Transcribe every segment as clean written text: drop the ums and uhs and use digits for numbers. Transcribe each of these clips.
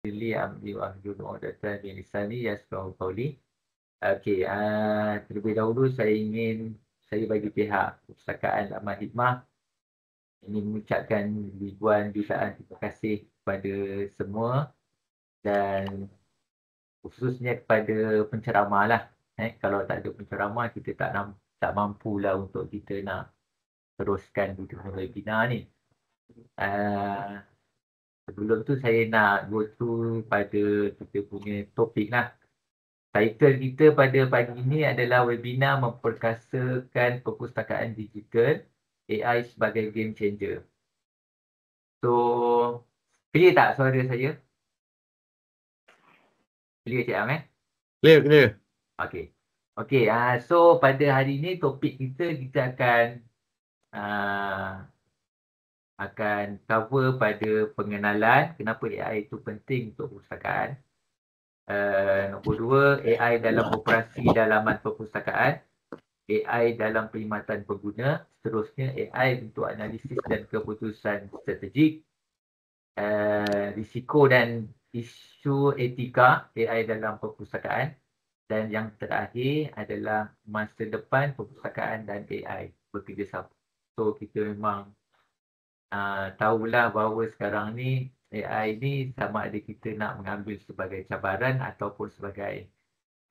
Lili Amdi Wahyud Mu'adatan bin Lisani Yasrahu Qawli. Okey, terlebih dahulu saya bagi pihak Perpustakaan Laman Hikmah ingin mengucapkan ribuan jutaan terima kasih kepada semua dan khususnya kepada penceramah lah. Kalau tak ada penceramah, kita tak mampu lah untuk kita nak teruskan kita punya webinar ni. Sebelum tu saya nak go through pada kita punya topik lah. Title kita pada pagi ini adalah webinar memperkasakan perpustakaan digital AI sebagai game changer. So, clear tak suara saya? Clear Cik Am Clear. Okey. Okey, so pada hari ini topik kita akan cover pada pengenalan kenapa AI itu penting untuk perpustakaan. Nombor 2, AI dalam operasi dalaman perpustakaan, AI dalam perkhidmatan pengguna, seterusnya AI untuk analisis dan keputusan strategik, risiko dan isu etika AI dalam perpustakaan, dan yang terakhir adalah masa depan perpustakaan dan AI bekerjasama. So kita memang tahulah bahawa sekarang ni AI ni sama ada kita nak mengambil sebagai cabaran ataupun sebagai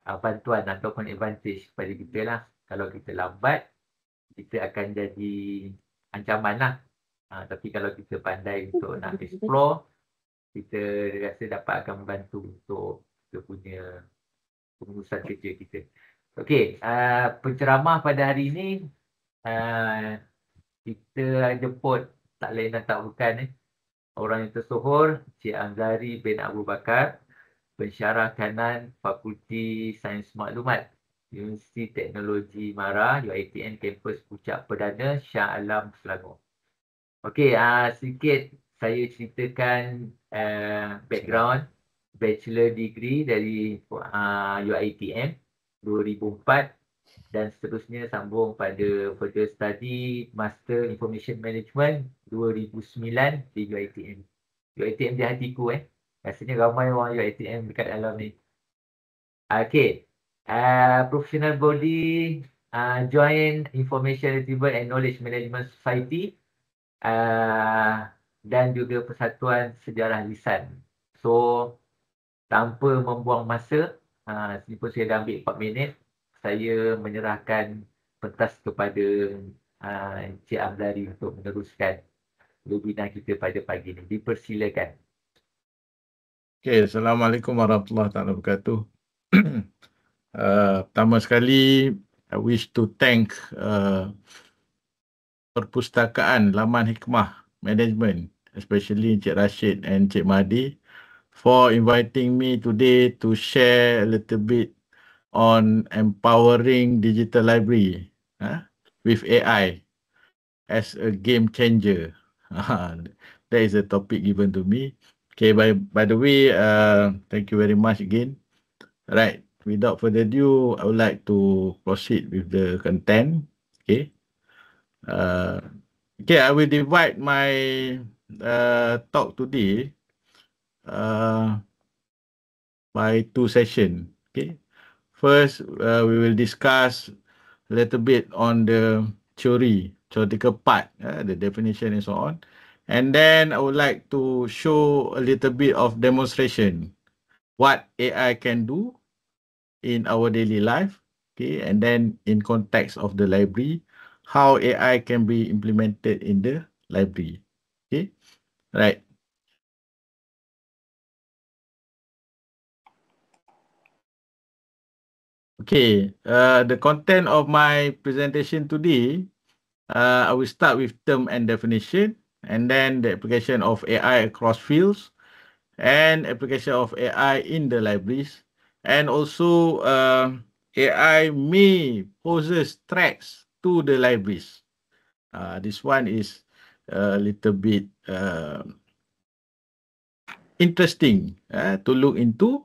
bantuan ataupun advantage kepada kita lah. Kalau kita lambat, kita akan jadi ancaman lah. Tapi kalau kita pandai untuk nak explore, kita rasa dapat akan membantu untuk kita punya pengurusan kerja kita. Okey, penceramah pada hari ini kita jemput tak lain dan tak bukan orang yang tersohor, Cik Amzari bin Abu Bakar, pensyarah kanan Fakulti Sains Maklumat, Universiti Teknologi MARA, UiTM Kampus Puncak Perdana, Shah Alam, Selangor. Okey, sedikit saya ceritakan background bachelor degree dari UiTM 2004 dan seterusnya sambung pada further study Master Information Management 2009 di UiTM. UiTM di hatiku Rasanya ramai orang UiTM dekat dalam ni. Okey. Professional body Joint Information Retrieval and Knowledge Management Society dan juga Persatuan Sejarah Lisan. So tanpa membuang masa, sini pun saya dah ambil 4 minit. Saya menyerahkan pentas kepada Cik Amzari untuk meneruskan webinar kita pada pagi ini. Dipersilakan. Okay, Assalamualaikum warahmatullahi wabarakatuh. Pertama sekali, I wish to thank Perpustakaan Laman Hikmah Management, especially Cik Rashid and Cik Mahdi, for inviting me today to share a little bit on empowering digital library with AI as a game changer. That is a topic given to me. Okay, by the way, thank you very much again. Right, without further ado, I would like to proceed with the content. Okay. Okay, I will divide my talk today by 2 sessions. Okay. First, we will discuss a little bit on the theoretical part, the definition and so on. And then I would like to show a little bit of demonstration, what AI can do in our daily life. Okay, and then in context of the library, how AI can be implemented in the library. Okay, right. Okay, the content of my presentation today, I will start with term and definition, and then the application of AI across fields, and application of AI in the libraries, and also AI may poses threats to the libraries. This one is a little bit interesting to look into,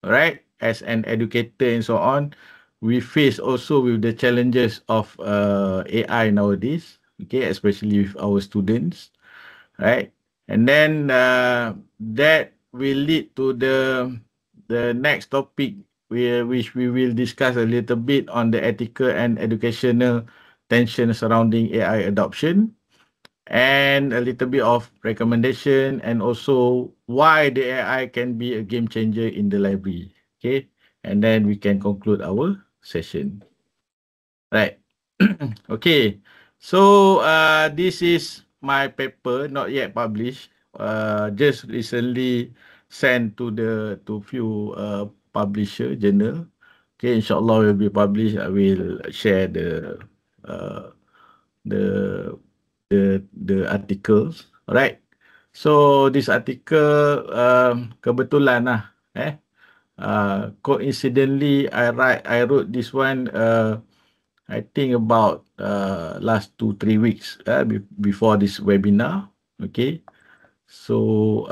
right? As an educator and so on, we face also with the challenges of AI nowadays, okay, especially with our students, right? And then that will lead to the next topic, which we will discuss a little bit on the ethical and educational tension surrounding AI adoption, and a little bit of recommendation, and also why the AI can be a game changer in the library. Okay, and then we can conclude our session. Right. Okay. So this is my paper, not yet published. Just recently sent to few publisher journal. Okay, inshallah will be published. I will share uh, the the articles. Alright. So this article kebetulan lah. Coincidentally, I wrote this one. I think about last 2-3 weeks before this webinar. Okay, so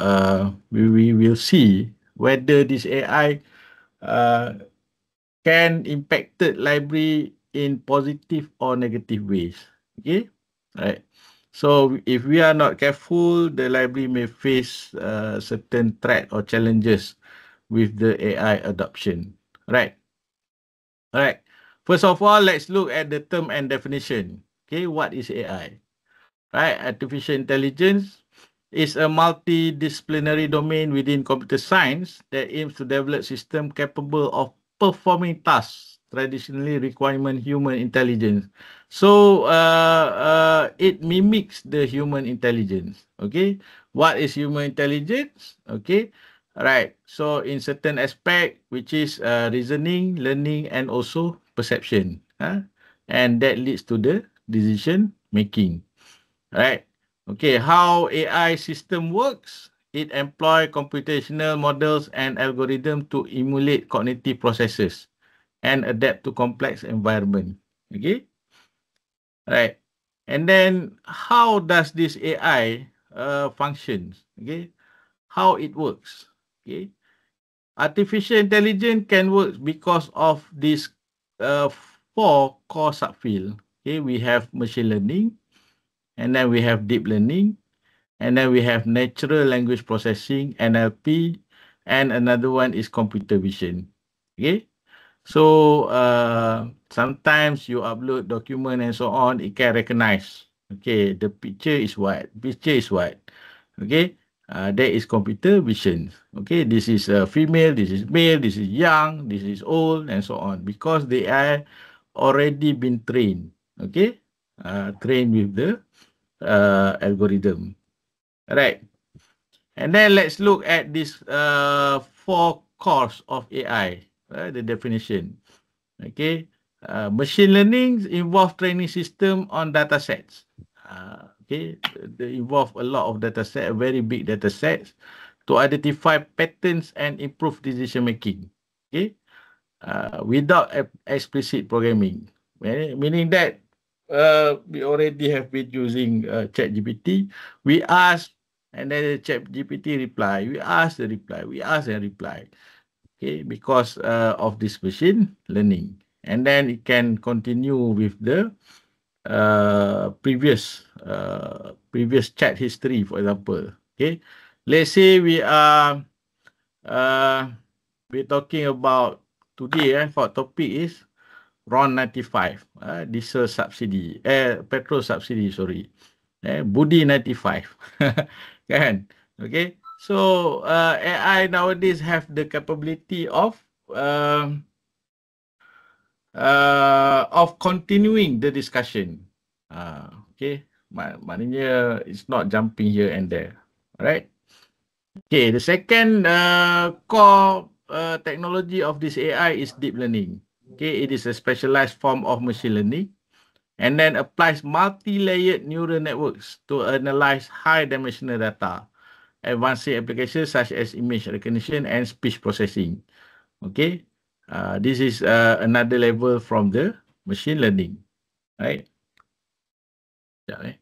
we will see whether this AI can impact the library in positive or negative ways. Okay, right. So if we are not careful, the library may face certain threat or challenges with the AI adoption. Right. All right. First of all, let's look at the term and definition. Okay, what is AI? Right, artificial intelligence is a multidisciplinary domain within computer science that aims to develop systems capable of performing tasks traditionally requiring human intelligence. So it mimics the human intelligence. Okay, what is human intelligence? Okay, right. So in certain aspect, which is reasoning, learning, and also perception, and that leads to the decision making. Right. Okay, how AI system works? It employ computational models and algorithms to emulate cognitive processes and adapt to complex environment. Okay, right. And then how does this AI functions? Okay, how it works? Okay, artificial intelligence can work because of these uh, 4 core subfield. Okay, we have machine learning, and then we have deep learning, and then we have natural language processing, NLP, and another one is computer vision. Okay, so sometimes you upload document and so on, it can recognize. Okay, the picture is what? Picture is what? Okay, that is computer vision. Okay, this is female, this is male, this is young, this is old, and so on, because they are already been trained. Okay, trained with the algorithm. Right. And then let's look at this 4 cores of AI, the definition. Okay. Machine learning involve training system on data sets. Okay. They involve a lot of data set, very big data sets, to identify patterns and improve decision making. Okay. Without explicit programming. Meaning that we already have been using ChatGPT. We ask, and then the ChatGPT reply. We ask the reply. We ask and reply. Okay, because of this machine learning, and then it can continue with the previous chat history, for example. Okay, let's say we're talking about today. For topic is RON 95, diesel subsidy, petrol subsidy, sorry. Budi 95. Kan? Okay. So, AI nowadays have the capability of continuing the discussion. Okay. Maknanya it's not jumping here and there. Alright. Okay. The second core technology of this AI is deep learning. Okay. It is a specialized form of machine learning, and then applies multi-layered neural networks to analyze high-dimensional data, advancing applications such as image recognition and speech processing. Okay, this is another level from the machine learning, right? Yeah,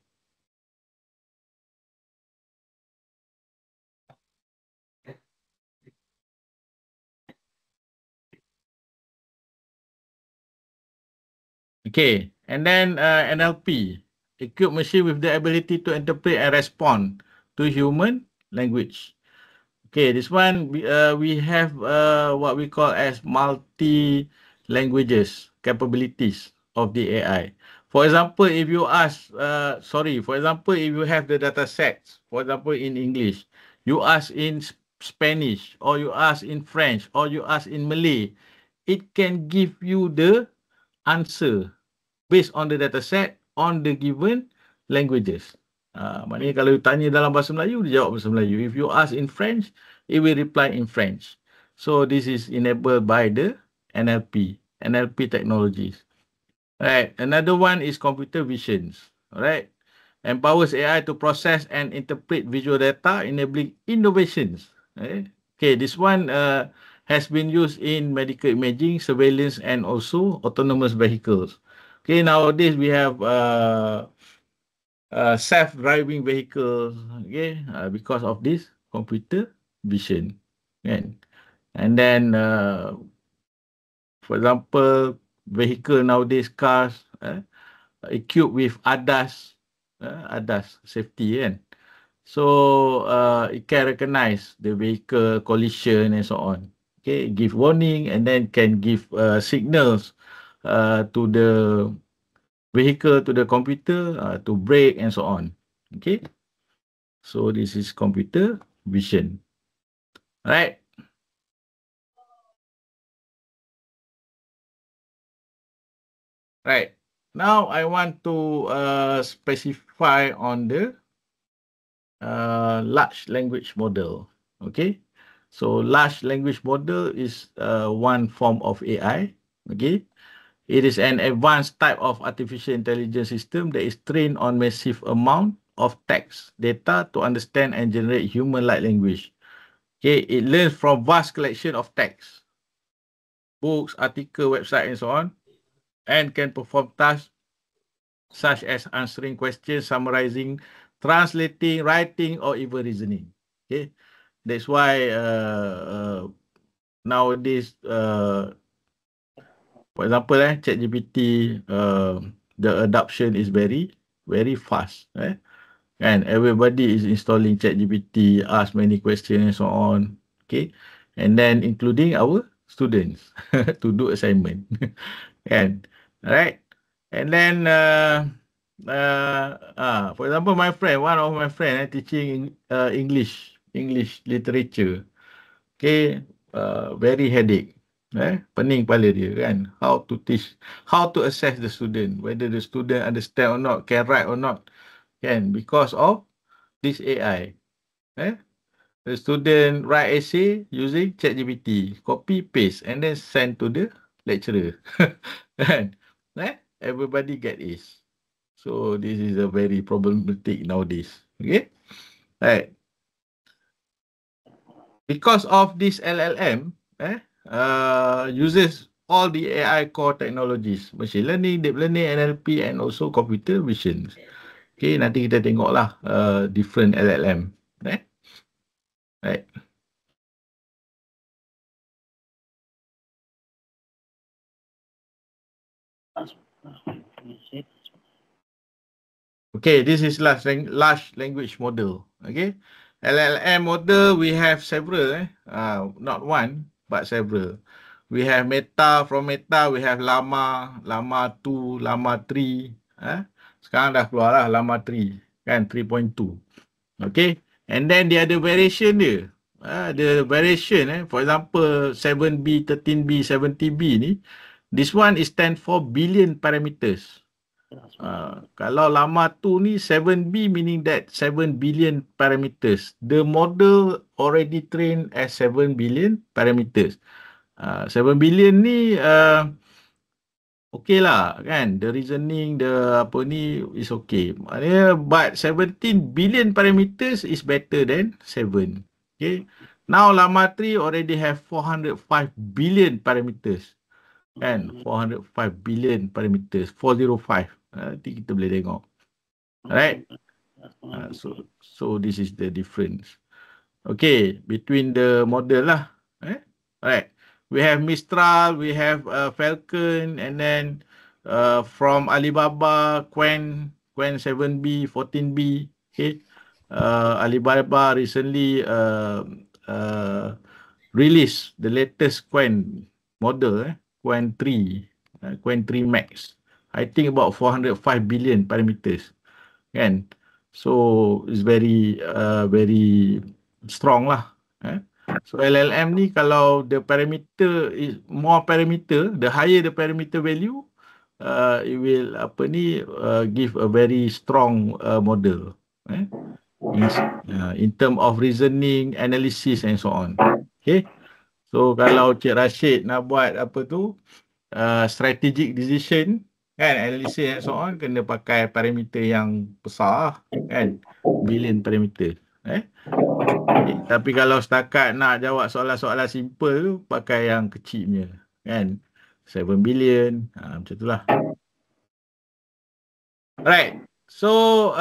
Okay, and then NLP, equip machine with the ability to interpret and respond to human language. Okay, this one we have what we call as multi languages capabilities of the AI. For example, if you ask, for example, if you have the data sets, for example, in English, you ask in Spanish, or you ask in French, or you ask in Malay, it can give you the answer based on the data set on the given languages. Maknanya kalau you tanya dalam bahasa Melayu, dia jawab bahasa Melayu. If you ask in French, it will reply in French. So this is enabled by the NLP technologies. Right. Another one is computer visions. Right. Empowers AI to process and interpret visual data, enabling innovations. Okay, this one has been used in medical imaging, surveillance, and also autonomous vehicles. Okay, nowadays we have self-driving vehicles. Okay, because of this computer vision. Kan? And then, for example, vehicle nowadays, cars equipped with ADAS, ADAS safety kan. So it can recognize the vehicle collision and so on. Okay, give warning and then can give signals to the vehicle, to the computer to brake and so on. Okay, so this is computer vision. Right. Right. Now I want to specify on the large language model. Okay. So large language model is one form of AI. Okay. It is an advanced type of artificial intelligence system that is trained on massive amount of text data to understand and generate human-like language. Okay. It learns from vast collection of text, books, article, website, and so on, and can perform tasks such as answering questions, summarizing, translating, writing, or even reasoning. Okay, that's why nowadays, for example, ChatGPT, the adoption is very, very fast. And everybody is installing ChatGPT, ask many questions and so on. Okay, and then including our students to do assignment. And right. And then, for example, one of my friend teaching English literature. Okay, very headache. Pening kepala dia kan. How to teach, how to assess the student, whether the student understand or not, can write or not. Kan, because of this AI. The student write essay using ChatGPT, copy, paste, and then send to the lecturer. Kan? Everybody get A's. So this is a very problematic nowadays. Okay? Right. Because of this LLM, uses all the AI core technologies, machine learning, deep learning, NLP, and also computer vision. Okay, nanti kita tengoklah different LLM. Right. Okay, this is large language model. Okay, LLM model we have several. Not one but several. We have Meta, from Meta we have Llama, Llama 2, Llama 3. Sekarang dah keluar lah Llama 3 kan, 3.2. Okay, and then dia ada variation dia. The variation, for example 7B, 13B, 70B ni, this one is stand for billion parameters. Kalau Llama 2 ni 7B, meaning that 7 billion parameters. The model already trained as 7 billion parameters. 7 billion ni okay lah kan, the reasoning, the apa ni is okay. But 17 billion parameters is better than 7. Okay. Now Llama 3 already have 405 billion parameters. Kan, 405 billion parameters, 405. Nanti kita boleh tengok. Alright. So this is the difference. Okay, between the model lah. Alright. We have Mistral, we have Falcon, and then from Alibaba, Qwen 7B, 14B. Okay. Alibaba recently release the latest Qwen model, Qwen 3, Qwen 3 Max. I think about 405 billion parameters, kan? So it's very strong lah. So LLM ni kalau the parameter is more parameter, the higher the parameter value, it will give a very strong model. In term of reasoning, analysis and so on. Okay. So kalau Cik Rashid nak buat strategic decision, kan, analysis and so on, kena pakai parameter yang besar, kan, billion parameter. Okay. Tapi kalau setakat nak jawab soalan-soalan simple tu, pakai yang kecilnya, kan, 7 billion, macam itulah. Right. So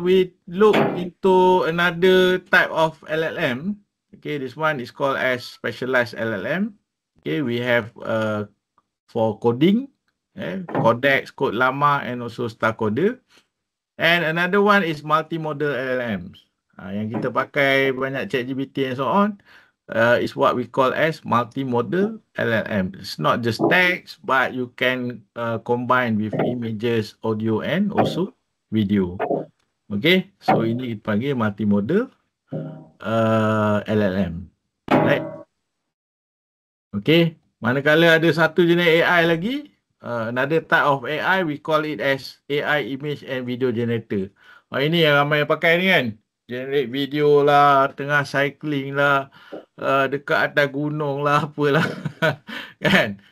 we look into another type of LLM. Okay, this one is called as specialized LLM. Okay, we have for coding, Codex, Code Llama, and also Starcoder. And another one is multimodal LLMs. Yang kita pakai banyak ChatGPT and so on, is what we call as multimodal LLM. It's not just text, but you can combine with images, audio, and also video. Okay, so ini kita panggil multimodal LLM. Right? Okay, manakala ada satu jenis AI lagi, another type of AI, we call it as AI image and video generator. Ini yang ramai yang pakai ni, kan? Generate video lah, tengah cycling lah, dekat atas gunung lah, apalah. Kan?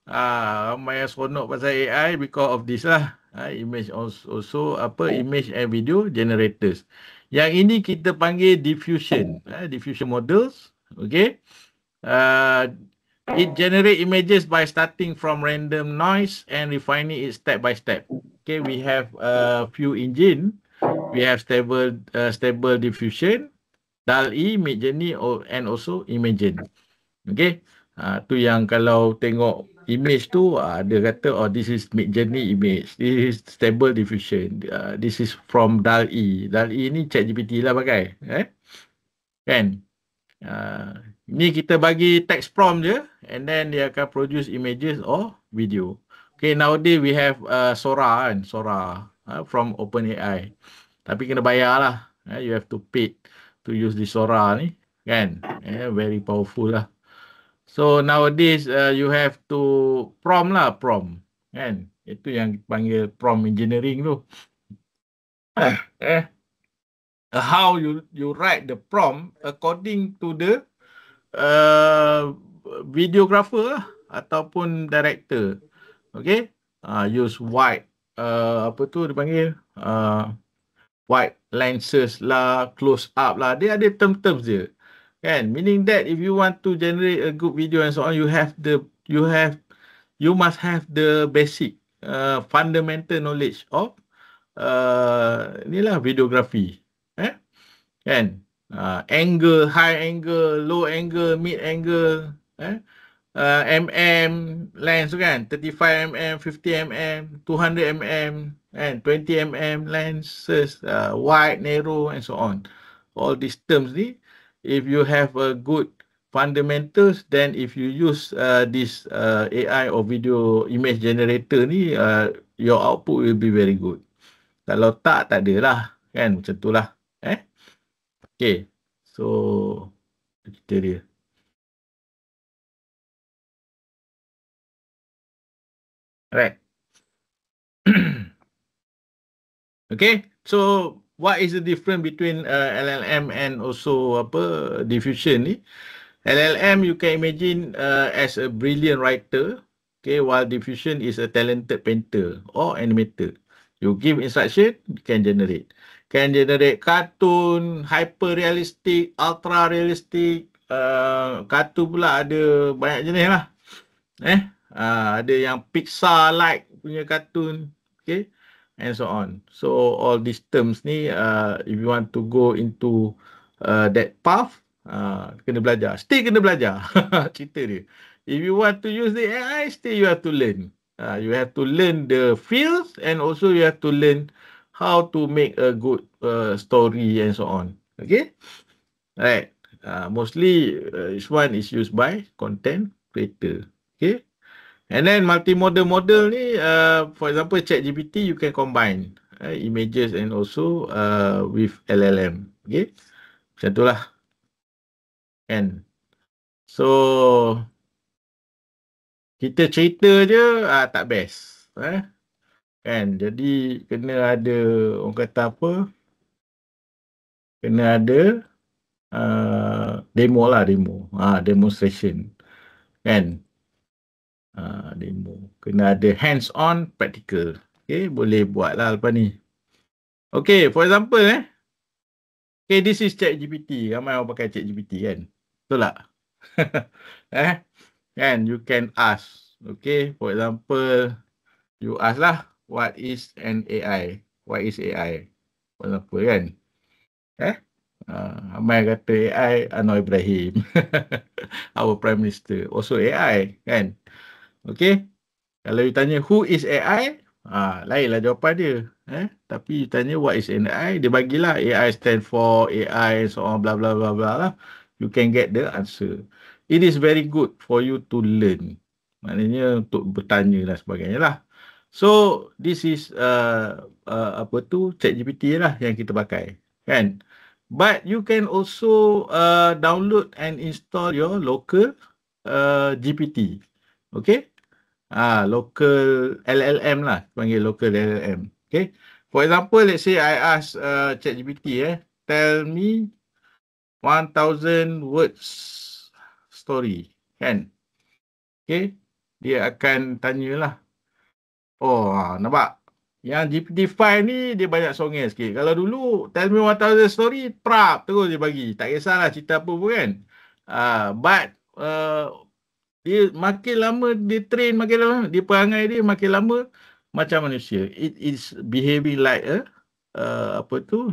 Ramai yang seronok pasal AI because of this lah. Image also image and video generators. Yang ini kita panggil diffusion. Diffusion models. Okay. It generate images by starting from random noise and refining it step by step. Okay, we have a few engine. We have stable diffusion, DALL-E, Midjourney, and also Imagen. Okay, tu yang kalau tengok image tu, dia kata, oh, this is Midjourney image, this is stable diffusion, this is from DALL-E. DALL-E ni ChatGPT lah pakai, kan? Ni kita bagi text prompt je, and then dia akan produce images or video. Okay, nowadays we have Sora, kan? Sora from OpenAI. Tapi kena bayar lah. You have to pay to use the Sora ni, kan? Very powerful lah. So nowadays you have to prompt lah, prompt, kan? Itu yang panggil prompt engineering tu. How you write the prompt according to the videographer ataupun director. Okay? Use wide dia panggil wide lenses lah, close up lah. Dia ada term-terms je, kan? Meaning that if you want to generate a good video and so on, you must have the basic fundamental knowledge of inilah videography, kan? Angle, high angle, low angle, mid angle, lens tu, kan? 35 mm, 50 mm, 200 mm, and 20 mm lenses, wide, narrow, and so on. All these terms ni, if you have a good fundamentals, then if you use this AI or video image generator ni, your output will be very good. Kalau tak ada lah, kan? Macam tu lah. Okay, so kita dia. Alright. Okay, so what is the difference between LLM and also diffusion ni? LLM you can imagine as a brilliant writer, okay, while diffusion is a talented painter or animator. You give instruction, you can generate. Can generate cartoon, hyper realistic, ultra realistic. Kartun pula ada banyak jenis lah. Ada yang Pixar-like punya kartun, okay, and so on. So all these terms ni, if you want to go into that path, kena belajar. Still kena belajar. Cerita dia. If you want to use the AI, still you have to learn. You have to learn the fields, and also you have to learn how to make a good story and so on. Okay? Right. Mostly this one is used by content creator. Okay. And then multimodal model ni, for example, ChatGPT, you can combine images and also with LLM. Okay. Macam tu lah. Kan. So, kita cerita je tak best. Kan. Jadi, kena ada, orang kata apa, kena ada demo lah, demo. Demonstration. Kan. Demo. Kena ada hands-on practical. Okay, boleh buat lah lepas ni. Okay, for example okay, this is ChatGPT. Ramai orang pakai ChatGPT kan? Betul tak? Kan, you can ask. Okay, for example, you ask lah, what is an AI? What is AI? For example kan? Ramai kata AI, Anwar Ibrahim. Our Prime Minister. Also AI kan? Okay. Kalau you tanya who is AI, lainlah jawapan dia. Tapi you tanya what is an AI, dia bagilah AI stand for AI, so on, bla bla bla bla lah. You can get the answer. It is very good for you to learn. Maknanya untuk bertanya dan sebagainya lah. So, this is ChatGPT lah yang kita pakai. Kan? But you can also download and install your local GPT. Okay? Local LLM lah. Panggil local LLM. Okay. For example, let's say I ask ChatGPT, tell me 1000 words story. Kan? Okay. Dia akan tanyalah. Oh, nampak? Yang GPT-5 ni, dia banyak songnya sikit. Kalau dulu, tell me 1000 story, terus dia bagi. Tak kisahlah cerita apa pun kan. But, dia makin lama dia train, makin lama dia perangai dia makin lama macam manusia. It is behaving like a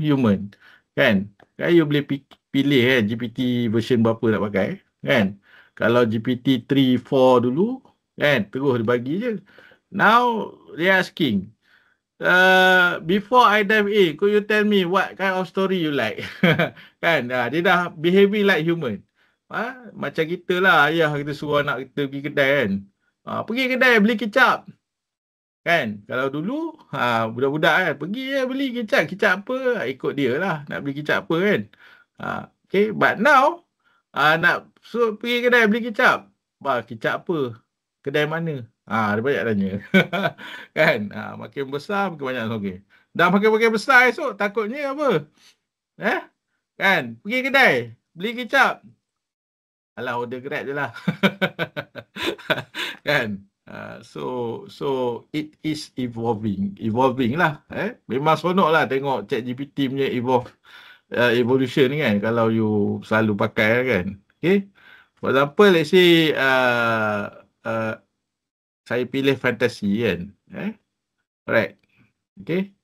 human. Kan? Kan you boleh pilih GPT version berapa nak pakai. Kan? Kalau GPT 3, 4 dulu, kan? Terus dia bagi je. Now, they asking, before I dive in, could you tell me what kind of story you like? Kan? Dia dah behaving like human. Macam kita lah, ayah kita suruh anak kita pergi kedai kan. Pergi kedai beli kicap. Kan? Kalau dulu, budak-budak kan, pergi beli kicap. Kicap apa? Ikut dia lah, nak beli kicap apa kan. Okay, but now, nak suruh pergi kedai beli kicap. Kicap apa? Kedai mana? Dia banyak tanya. Kan? Makin besar, makin banyak okay. Dah makin besar esok, takutnya apa? Kan? Pergi kedai, beli kicap. Alah, order Grab je lah. Kan? So it is evolving lah. Memang seronok lah tengok ChatGPT punya evolution ni kan. Kalau you selalu pakai kan. Okay. For example, let's say saya pilih fantasy kan. Alright. Okay.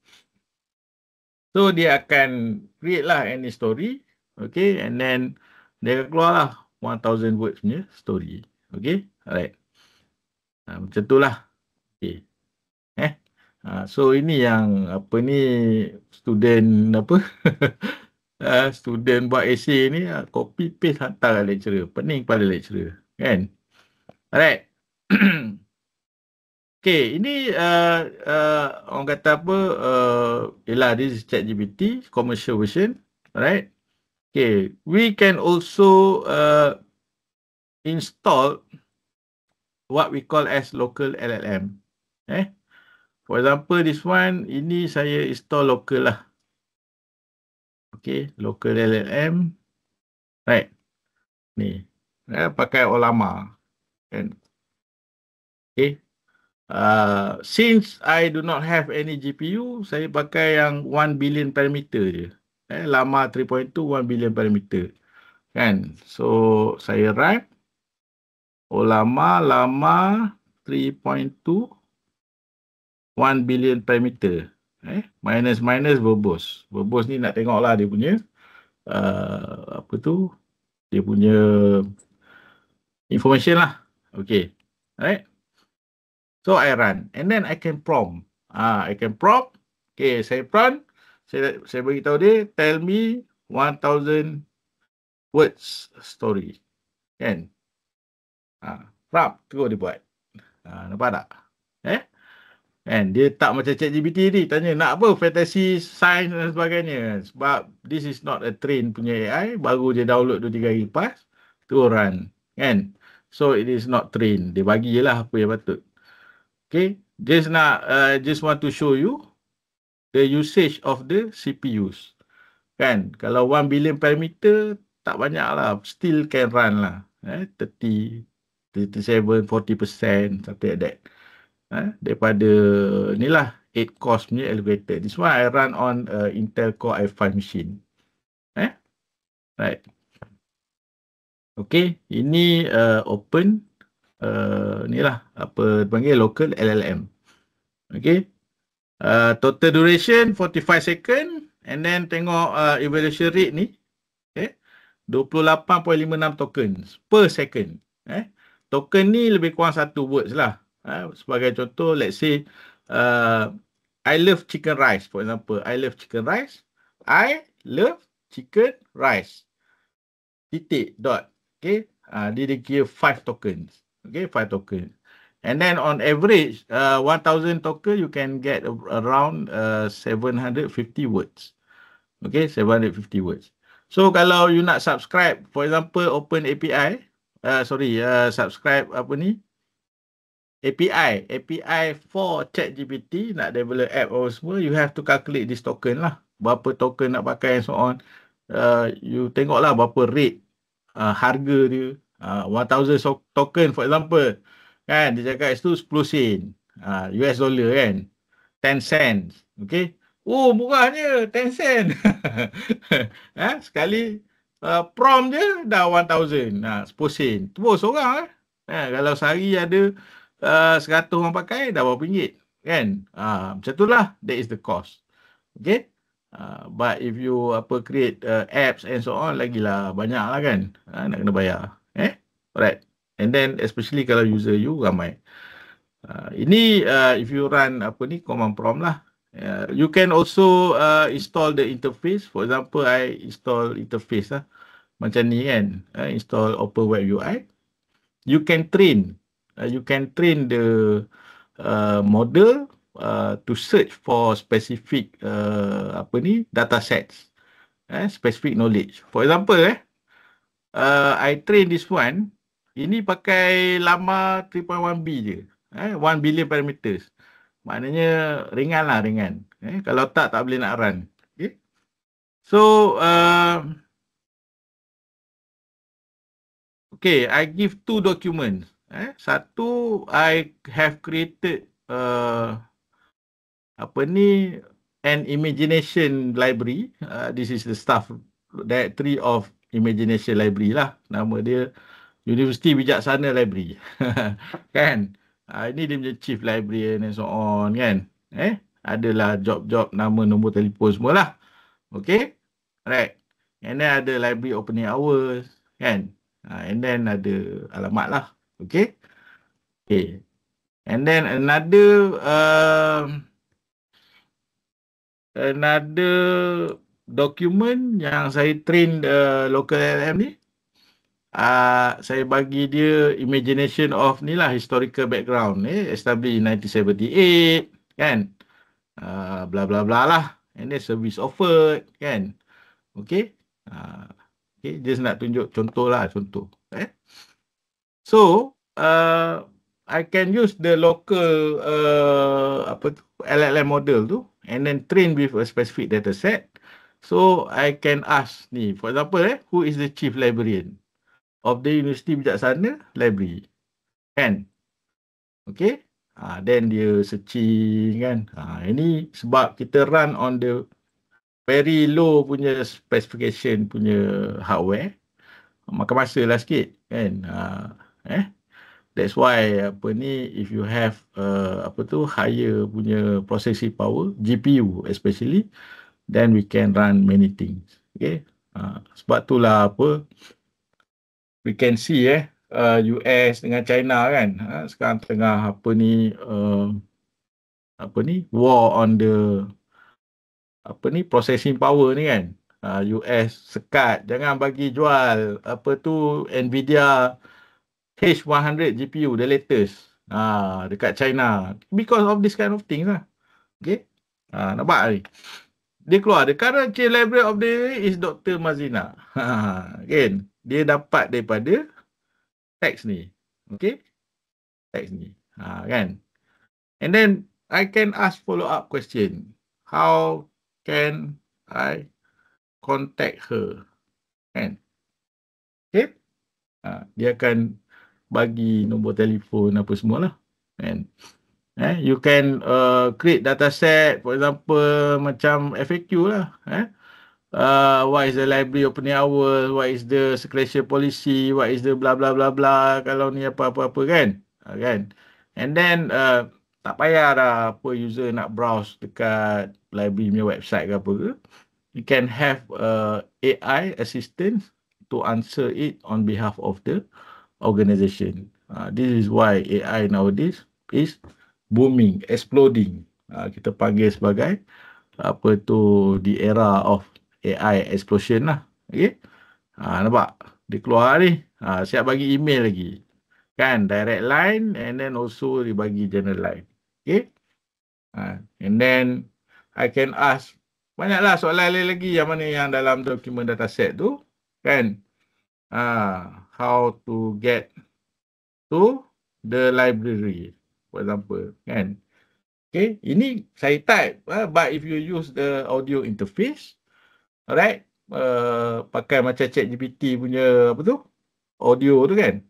So dia akan create lah any story. Okay. And then dia keluar lah 1000 words punya story. Okay. Alright. Macam tu lah. Okay. So ini yang student student buat essay ni copy paste hantar lecturer. Pening pada lecturer. Kan? Alright. Okay. Ini orang kata apa? Yelah, this is ChatGPT commercial version. Alright. Okay. We can also install what we call as local LLM. For example, this one, ini saya install local lah. Okay, local LLM. Right. Ni. Pakai Ollama. Kan? Okay. Since I do not have any GPU, saya pakai yang 1 billion parameter je. Llama 3.2, 1 billion parameter. Kan? So, saya run. Llama 3.2 1 billion parameter. Minus verbose. Verbose ni nak tengok lah dia punya dia punya information lah. Okay. Alright. So I run and then I can prompt. I can prompt. Okay, saya prompt. Saya beritahu dia tell me 1000 words story. Kan? Rap terus dia buat. Nampak tak? Kan? Dia tak macam ChatGPT ni. Tanya nak apa? Fantasy, science dan sebagainya. Sebab this is not a train punya AI. Baru dia download 2-3 hari lepas. Terus run. Kan? So it is not train. Dia bagi je lah apa yang patut. Okay. Just want to show you the usage of the CPUs. Kan? Kalau 1 billion parameter, tak banyak lah. Still can run lah. 30, 37, 40%, something like that. Daripada ni lah 8 cores punya elevator. This one I run on Intel Core i5 machine. Right. Okay, ini open ni lah apa panggil local LLM. Okay. Total duration 45 second and then tengok evaluation rate ni. Okay. 28.56 tokens per second. Token ni lebih kurang 1 words lah. Sebagai contoh, let's say I love chicken rice, for example. I love chicken rice. I love chicken rice. Titik, dot. Okay. Dia kira 5 tokens. Okay, 5 tokens. And then on average, 1,000 token, you can get around 750 words. Okay, 750 words. So, kalau you nak subscribe, for example, open API, subscribe apa ni? API for ChatGPT, nak develop app or semua, you have to calculate this token lah. Berapa token nak pakai and so on. You tengoklah berapa rate, harga dia. 1,000 token for example. Kan, dia cakap itu 10 sen. US dollar kan. 10 cents. Okay. Oh, murahnya 10 sen. Sekali prompt je dah 1,000. 10 sen. Terus orang kalau sehari ada 100 orang pakai, dah berapa ringgit. Kan? Macam tu lah. That is the cost. Okay. But if you create apps and so on, lagilah banyak lah kan. Nak kena bayar. Alright. And then especially kalau user you ramai. Ini if you run command prompt lah. You can also install the interface. For example, I install interface lah. Macam ni kan. Install Open Web UI. You can train the model to search for specific data sets, specific knowledge. For example, I train this one. Ini pakai lama 3.1B je. 1 billion parameters. Maknanya ringan lah, ringan. Kalau tak boleh nak run. Okay. So, okay, I give 2 documents. Satu, I have created an imagination library. This is the staff directory of imagination library lah. Nama dia Universiti Bijaksana Library. Kan? Ini dia punya chief librarian and so on kan. Adalah job-job, nama, nombor telefon semua lah. Okay. Alright. And then ada library opening hours kan. And then ada alamat lah. Okay. Okay. And then another document yang saya train local LLM ni. Saya bagi dia imagination of ni lah, historical background. Established in 1978 kan. Bla bla bla lah. And then service offered kan. Okay. Okay, just nak tunjuk contoh lah, contoh. So, I can use the local LLM model tu and then train with a specific data set. So, I can ask ni, for example, who is the chief librarian of the Universiti Bijaksana Library? Kan? Okay. Then dia searching kan. Ini sebab kita run on the very low punya specification punya hardware. Makan masa lah sikit kan. That's why if you have higher punya processing power, GPU especially, then we can run many things. Okay. Sebab itulah we can see US dengan China kan. Sekarang tengah war on the processing power ni kan. US sekat. Jangan bagi jual apa tu Nvidia H100 GPU, the latest. Dekat China. Because of this kind of things lah. Okay. Nampak ni. Dia keluar. The current chain library of the is Dr. Mazina. Again, dia dapat daripada teks ni. Okay. Teks ni. Kan. And then, I can ask follow-up question. How can I contact her? Kan. Okay. Dia akan bagi nombor telefon apa semualah. Kan. You can create dataset, for example, macam FAQ lah. What is the library opening hour, what is the secretion policy, what is the blah blah blah blah, kalau ni apa-apa kan. Kan. And then, tak payah dah apa user nak browse dekat library punya website ke apa ke. You can have AI assistant to answer it on behalf of the organization. This is why AI nowadays is booming, exploding. Kita panggil sebagai apa tu the era of AI explosion lah. Okay. Nampak? Dia keluar ni. Siap bagi email lagi. Kan? Direct line and then also dia bagi general line. Okay. And then I can ask banyaklah soalan lain lagi yang mana yang dalam dokumen dataset tu. Kan? How to get to the library, for example, kan. Okay, ini saya type, but if you use the audio interface, alright, pakai macam ChatGPT punya apa tu, audio tu kan,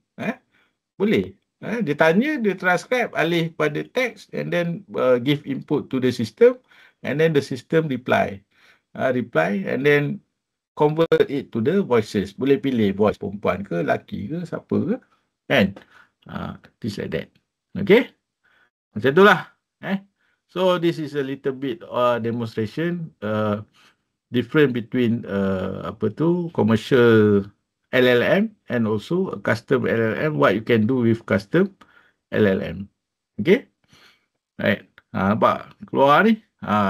boleh. Dia tanya, dia transcribe alih pada teks and then give input to the system and then the system reply. Reply and then convert it to the voices. Boleh pilih voice perempuan ke, lelaki ke, siapa ke, kan. Things like that. Okay. Macam itulah. So this is a little bit demonstration different between apa tu commercial LLM and also a custom LLM. What you can do with custom LLM. Okay. Right. Nampak keluar ni.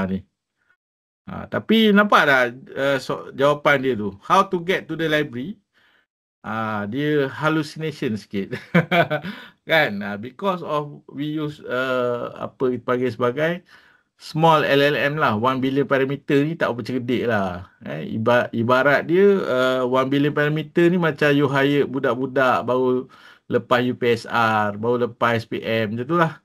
Ni. Tapi nampak dah jawapan dia tu. How to get to the library. Dia hallucination sikit. Kan? Because of we use apa dipanggil sebagai small LLM lah. 1 billion parameter ni tak apa cerdik lah. Ibarat dia 1 billion parameter ni macam you hire budak-budak baru lepas UPSR, baru lepas SPM, macam tu lah.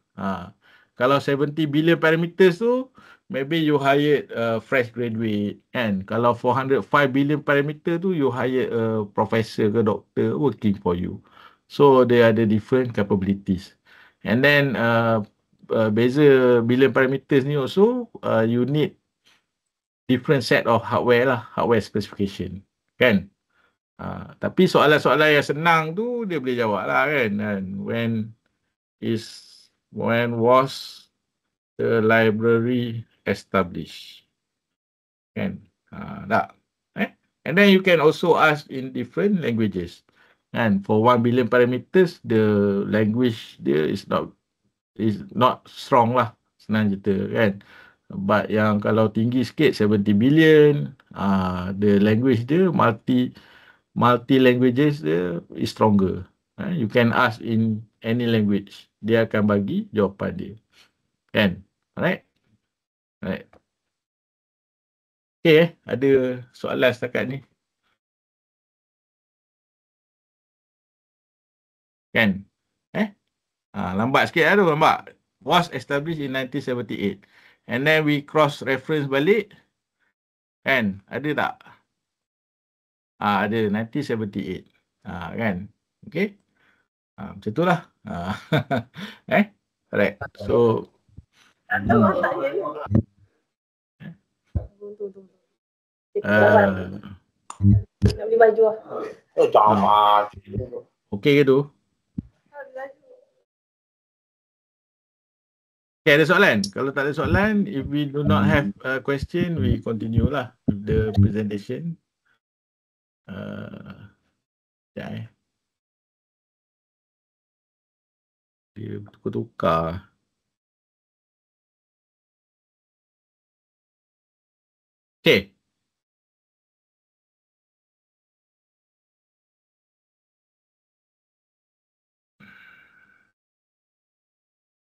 Kalau 70 billion parameters tu, maybe you hired a fresh graduate, kan. Kalau 405 billion parameter tu, you hired a professor ke doktor working for you. So, they ada different capabilities. And then, beza billion parameters ni also, you need different set of hardware lah, hardware specification, kan. Tapi soalan-soalan yang senang tu, dia boleh jawab lah, kan. And when was the library established? Kan? Tak. And then you can also ask in different languages. And for 1 billion parameters, the language dia is not strong lah. Senang cerita, kan? But yang kalau tinggi sikit, 70 billion, the language dia, multi languages dia is stronger. You can ask in any language. Dia akan bagi jawapan dia. Kan? Alright? Alright. Okay, ada soalan setakat ni. Kan? Lambat sikit lah tu, nampak? Was established in 1978. And then we cross-reference balik. Kan? Ada tak? Ada, 1978. Kan? Okay? Macam tu lah. Alright. So, nak beli baju lah. Jangan. okey ke tu? Okay, ada soalan? Kalau tak ada soalan, if we do not have a question, we continue lah with the presentation. Sekejap Dia bertukar-tukar. Okay.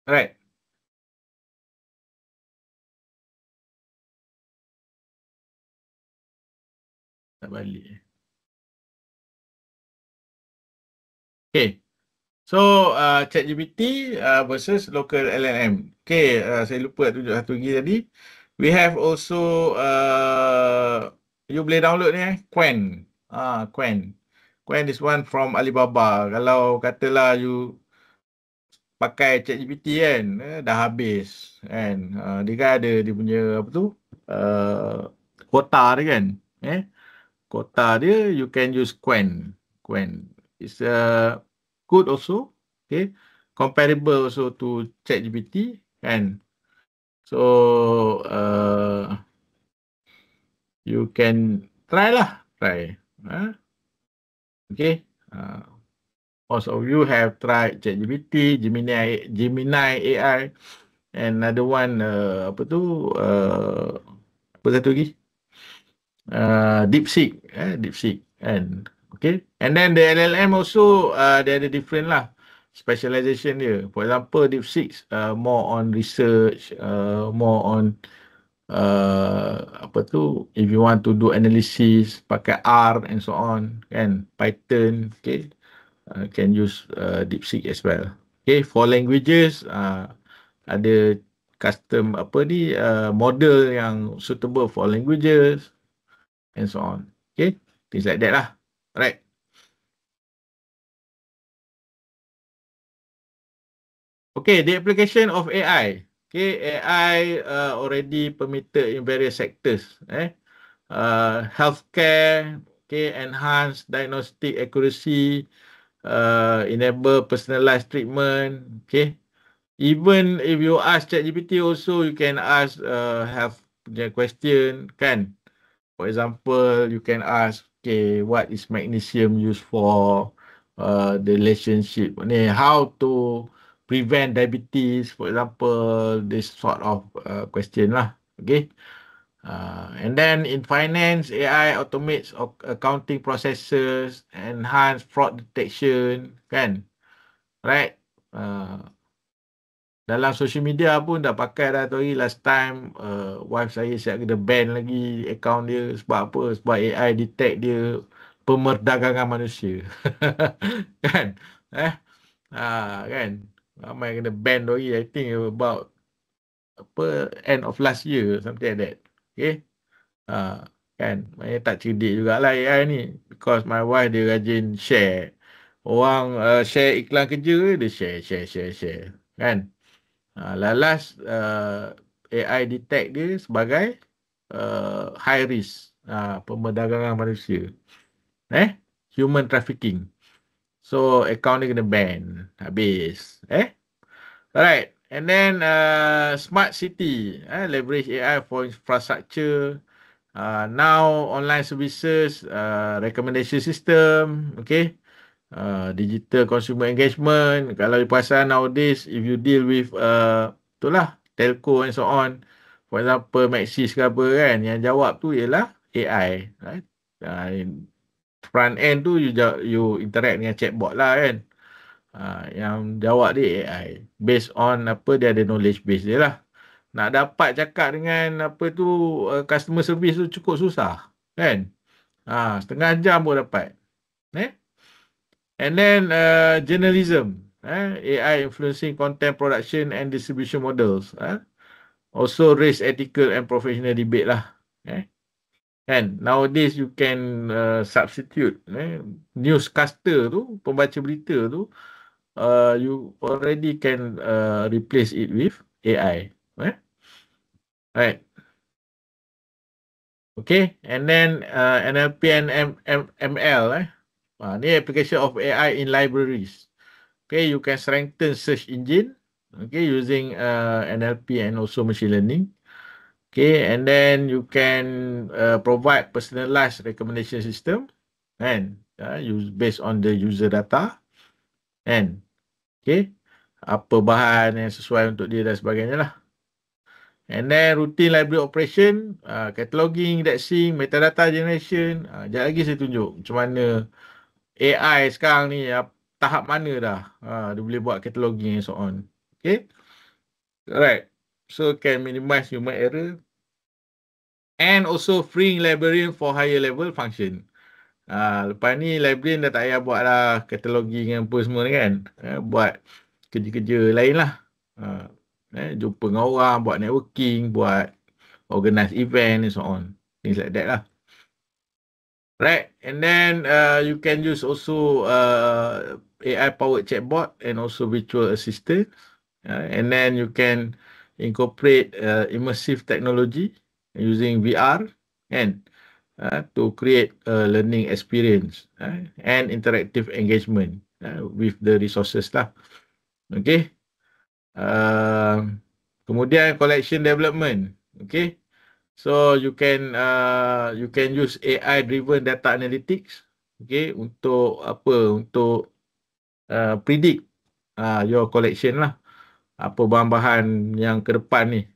Alright. Tak balik. Okay. So, ChatGPT versus local LLM. Okay, saya lupa tunjuk satu lagi tadi. We have also, you boleh download ni Qwen. Qwen. Qwen is one from Alibaba. Kalau katalah you pakai ChatGPT kan, dah habis kan. Dia kan ada dia punya apa tu, kuota dia kan. Kuota dia, you can use Qwen. Qwen. It's good also. Okay. Comparable also to ChatGPT kan. So, you can try lah. Try. Okay. Most of you have tried ChatGPT, Gemini AI, and another one, apa tu, apa satu lagi? DeepSeek, DeepSeek, and okay. And then the LLM also, they ada different lah, specialization dia. For example, DeepSeek, more on research, more on, apa tu, if you want to do analysis, pakai R and so on, kan, Python, okay. Can use DeepSeek as well. Okay, for languages, ada custom apa ni, model yang suitable for languages and so on. Okay, things like that lah. Alright. Okay, the application of AI. Okay, AI already permitted in various sectors. Healthcare, okay, enhance diagnostic accuracy, enable personalized treatment. Okay, even if you ask ChatGPT also, you can ask have the question kan. For example, you can ask, okay, what is magnesium used for, the relationship ni, how to prevent diabetes, for example, this sort of question lah. Okay. And then in finance, AI automates accounting processes, enhance fraud detection, kan? Right? Dalam social media pun dah pakai dah tu hari. Last time, wife saya siap kena ban lagi account dia. Sebab apa? Sebab AI detect dia pemerdagangan manusia. Kan? Kan? Ramai kena ban tu hari. I think about apa, end of last year, something like that. Okay? Kan? Maknanya tak cerdik jugalah AI ni. Because my wife dia rajin share. Orang share iklan kerja, dia share. Kan? Last AI detect dia sebagai high risk pemerdagangan manusia. Human trafficking. So account dia kena ban. Habis. Alright. And then smart city, leverage AI for infrastructure. Now online services, recommendation system, okay. Digital consumer engagement. Kalau you perasan nowadays, if you deal with itulah telco and so on, for example Maxis ke apa kan, yang jawab tu ialah AI, right? Front end tu you interact dengan chatbot lah kan. Yang jawab dia AI based on apa, dia ada knowledge base dia lah. Nak dapat cakap dengan apa tu, customer service tu cukup susah kan. Setengah jam pun dapat. And then journalism, AI influencing content production and distribution models. Also raise ethical and professional debate lah. And nowadays you can substitute newscaster tu, pembaca berita tu, you already can replace it with AI. Right. Okay, and then NLP and ML. Ni application of AI in libraries. Okay, you can strengthen search engine, okay, using NLP and also machine learning. Okay, and then you can provide personalized recommendation system and use based on the user data. And okay, apa bahan yang sesuai untuk dia dan sebagainya lah. And then routine library operation, cataloging, indexing, metadata generation. Sekejap lagi saya tunjuk macam mana AI sekarang ni tahap mana dah dia boleh buat cataloging and so on. Okay. Right. So can minimize human error and also freeing librarian for higher level function. Lepas ni librarian dah tak payah buat lah katalogi dengan apa semua ni kan. Buat kerja-kerja lain lah. Jumpa dengan orang, buat networking, buat organize event and so on. Things like that lah. Right. And then you can use also AI powered chatbot and also virtual assistant. And then you can incorporate immersive technology using VR and to create a learning experience and interactive engagement with the resources lah. Okay. Kemudian collection development. Okay. So you can use AI driven data analytics. Okay. Untuk apa? Untuk predict your collection lah. Apa bahan-bahan yang ke depan ni.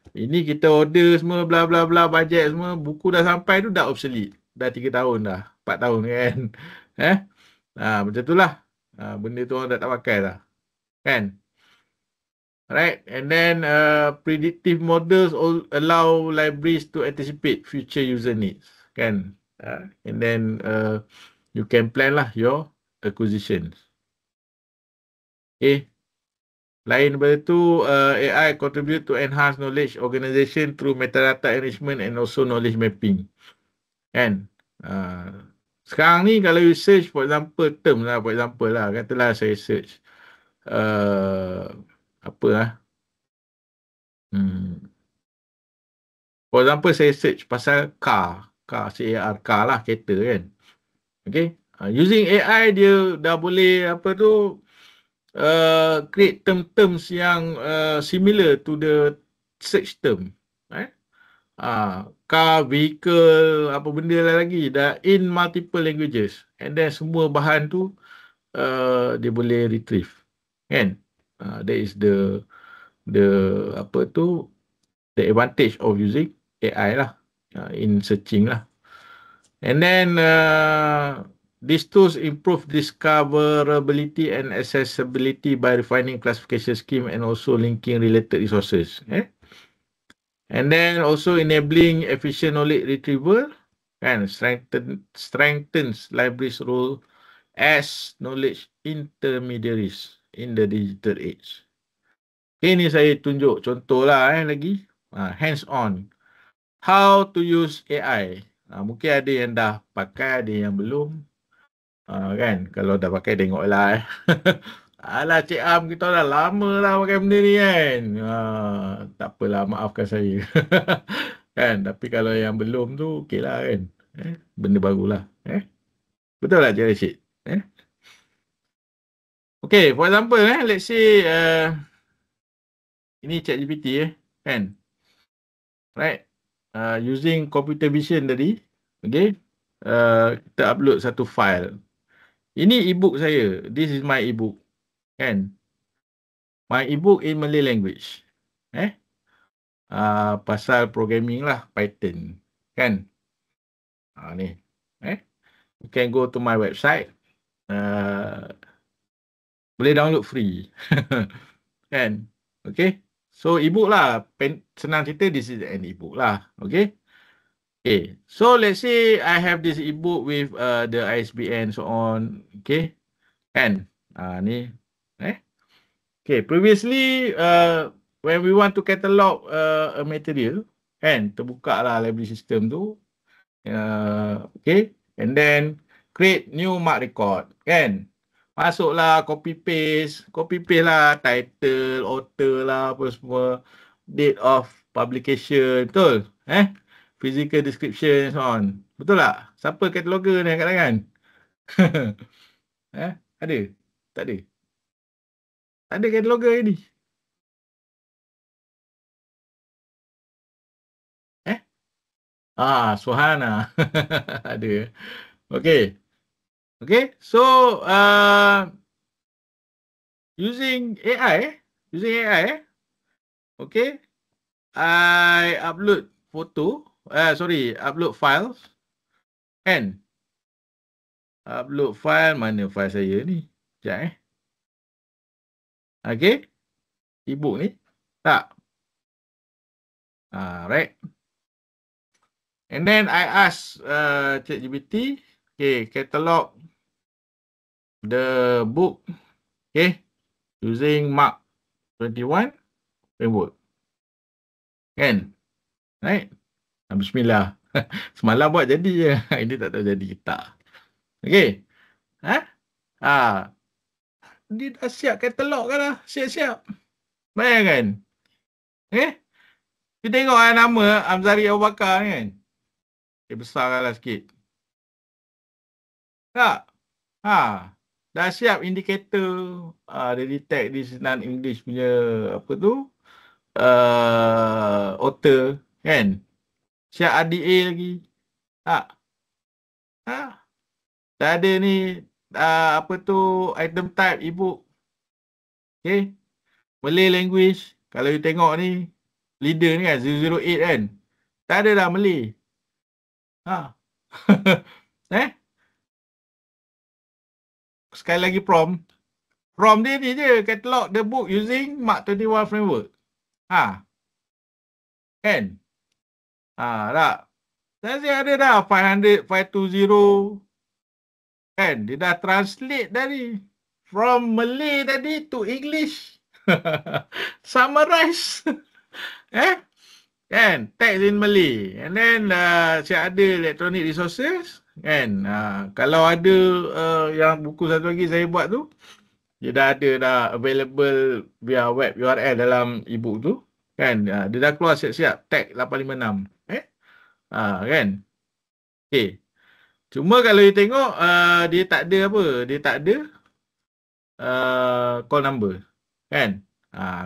Ini kita order semua bla bla bla bajet semua, buku dah sampai tu dah obsolete. Dah 3 tahun dah, 4 tahun kan. Macam itulah. Benda tu orang dah tak pakai dah. Kan? Right, and then predictive models allow libraries to anticipate future user needs. Kan? And then you can plan lah your acquisitions. Okay. Lain daripada tu, AI contribute to enhance knowledge organization through metadata enrichment and also knowledge mapping. Kan? Sekarang ni kalau you search, for example, term lah, for example lah, katalah saya search apa lah. For example, saya search pasal car, C-A-R, car lah, kereta kan. Okay? Using AI, dia dah boleh apa tu, create terms yang similar to the search term. Car, vehicle, apa benda lagi, dah in multiple languages. And then semua bahan tu dia boleh retrieve. Kan? That is the apa tu, the advantage of using AI lah in searching lah. And then these tools improve discoverability and accessibility by refining classification scheme and also linking related resources. And then also enabling efficient knowledge retrieval and strengthens libraries' role as knowledge intermediaries in the digital age. Ini saya tunjuk contoh lah lagi. Hands-on. How to use AI. Mungkin ada yang dah pakai, ada yang belum. Kan? Kalau dah pakai, tengoklah. Alah, Cik Am, kita dah lama lah pakai benda ni kan. Tak apalah, maafkan saya. Kan? Tapi kalau yang belum tu, okey lah kan. Benda barulah. Betul tak, Cik Rashid? Okay, for example, let's say, ini ChatGPT kan? Right? Using computer vision tadi, okay? Kita upload satu file. Ini ebook saya. This is my ebook. Kan? My ebook in Malay language. Pasal programming lah, Python. Kan? Ni. You can go to my website. Boleh download free. Kan? Okay? So, ebook lah. Senang cerita, this is an ebook lah. Okay? Okay. So, let's say I have this ebook with the ISBN so on. Okay? Kan? Ni. Okay. Previously, when we want to catalog a material, kan? Terbuka lah library system tu. Okay? And then, create new mark record. Kan? Masuklah copy paste lah title, author lah apa semua, date of publication, betul? Physical description and so on. Betul tak? Siapa cataloger ni kat tangan? Ada? Tak ada? Tak ada cataloger ni. Suhana. Ada. Okay. Okay, so using AI, okay, I upload photo, upload files, and upload file, mana file saya ni? Sekejap Okay, ebook ni, Tak? Right. And then I ask ChatGPT, okay, catalog the book, okay, using Mark 21 framework. Kan? Right? Bismillah. Semalam buat jadi je. Ini tak tahu jadi ke tak. Okay. Dia dah siap katalog kan dah. Siap-siap. Bayangkan. Kita tengok nama Amzari Abu Bakar ni kan. Dia besarkanlah sikit. Tak? Dah siap indikator. Dia detect this non-English punya apa tu. Author. Kan? Siap RDA lagi. Tak? Dah ada ni apa tu item type ebook. Okay. Malay language. Kalau you tengok ni leader ni kan 008 kan. Tak ada dah Malay. Sekali lagi prompt. Prompt dia ni je. Catalog the book using Mark 21 framework. Kan? Tak. Saya ada dah 520. Kan? Dia dah translate tadi. From Malay tadi to English. Summarize. Kan? Text in Malay. And then saya ada electronic resources. Kan? Kalau ada yang buku satu lagi saya buat tu, dia dah ada dah available via web URL dalam ebook tu. Kan? Dia dah keluar siap-siap. Tag 856. Kan? Okay. Cuma kalau you tengok dia tak ada apa? Dia tak ada call number. Kan?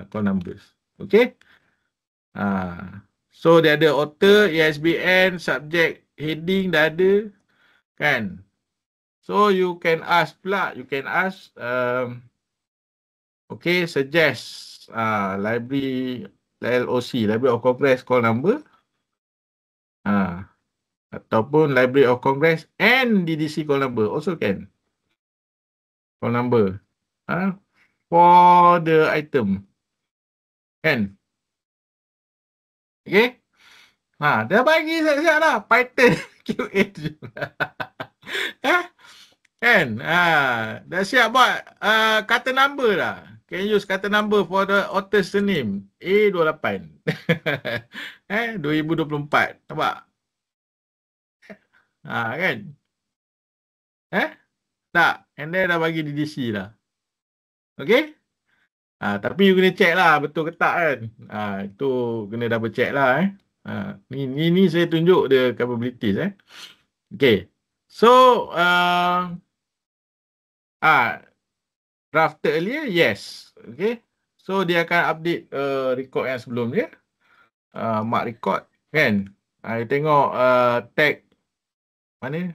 Call numbers. Okay? So dia ada author, ISBN, subject, heading dah ada. Kan? So you can ask pula. You can ask okay, suggest library LOC, Library of Congress call number. Ataupun Library of Congress and DDC call number also can. Call number. For the item. Kan? Okay? Dah bagi siap-siap dah. Python QA tu. Kan? Dah siap buat kata number dah. Can use kata number for the author's name. A28. 2024. Nampak? Kan? Tak. And then dah bagi DDC dah. Okay? Tapi you kena check lah betul ke tak kan. Itu kena double check lah Ni saya tunjuk the capabilities Okay. So drafted earlier, yes. Okay. So dia akan update record yang sebelum dia. Mark record kan. You tengok tag mana?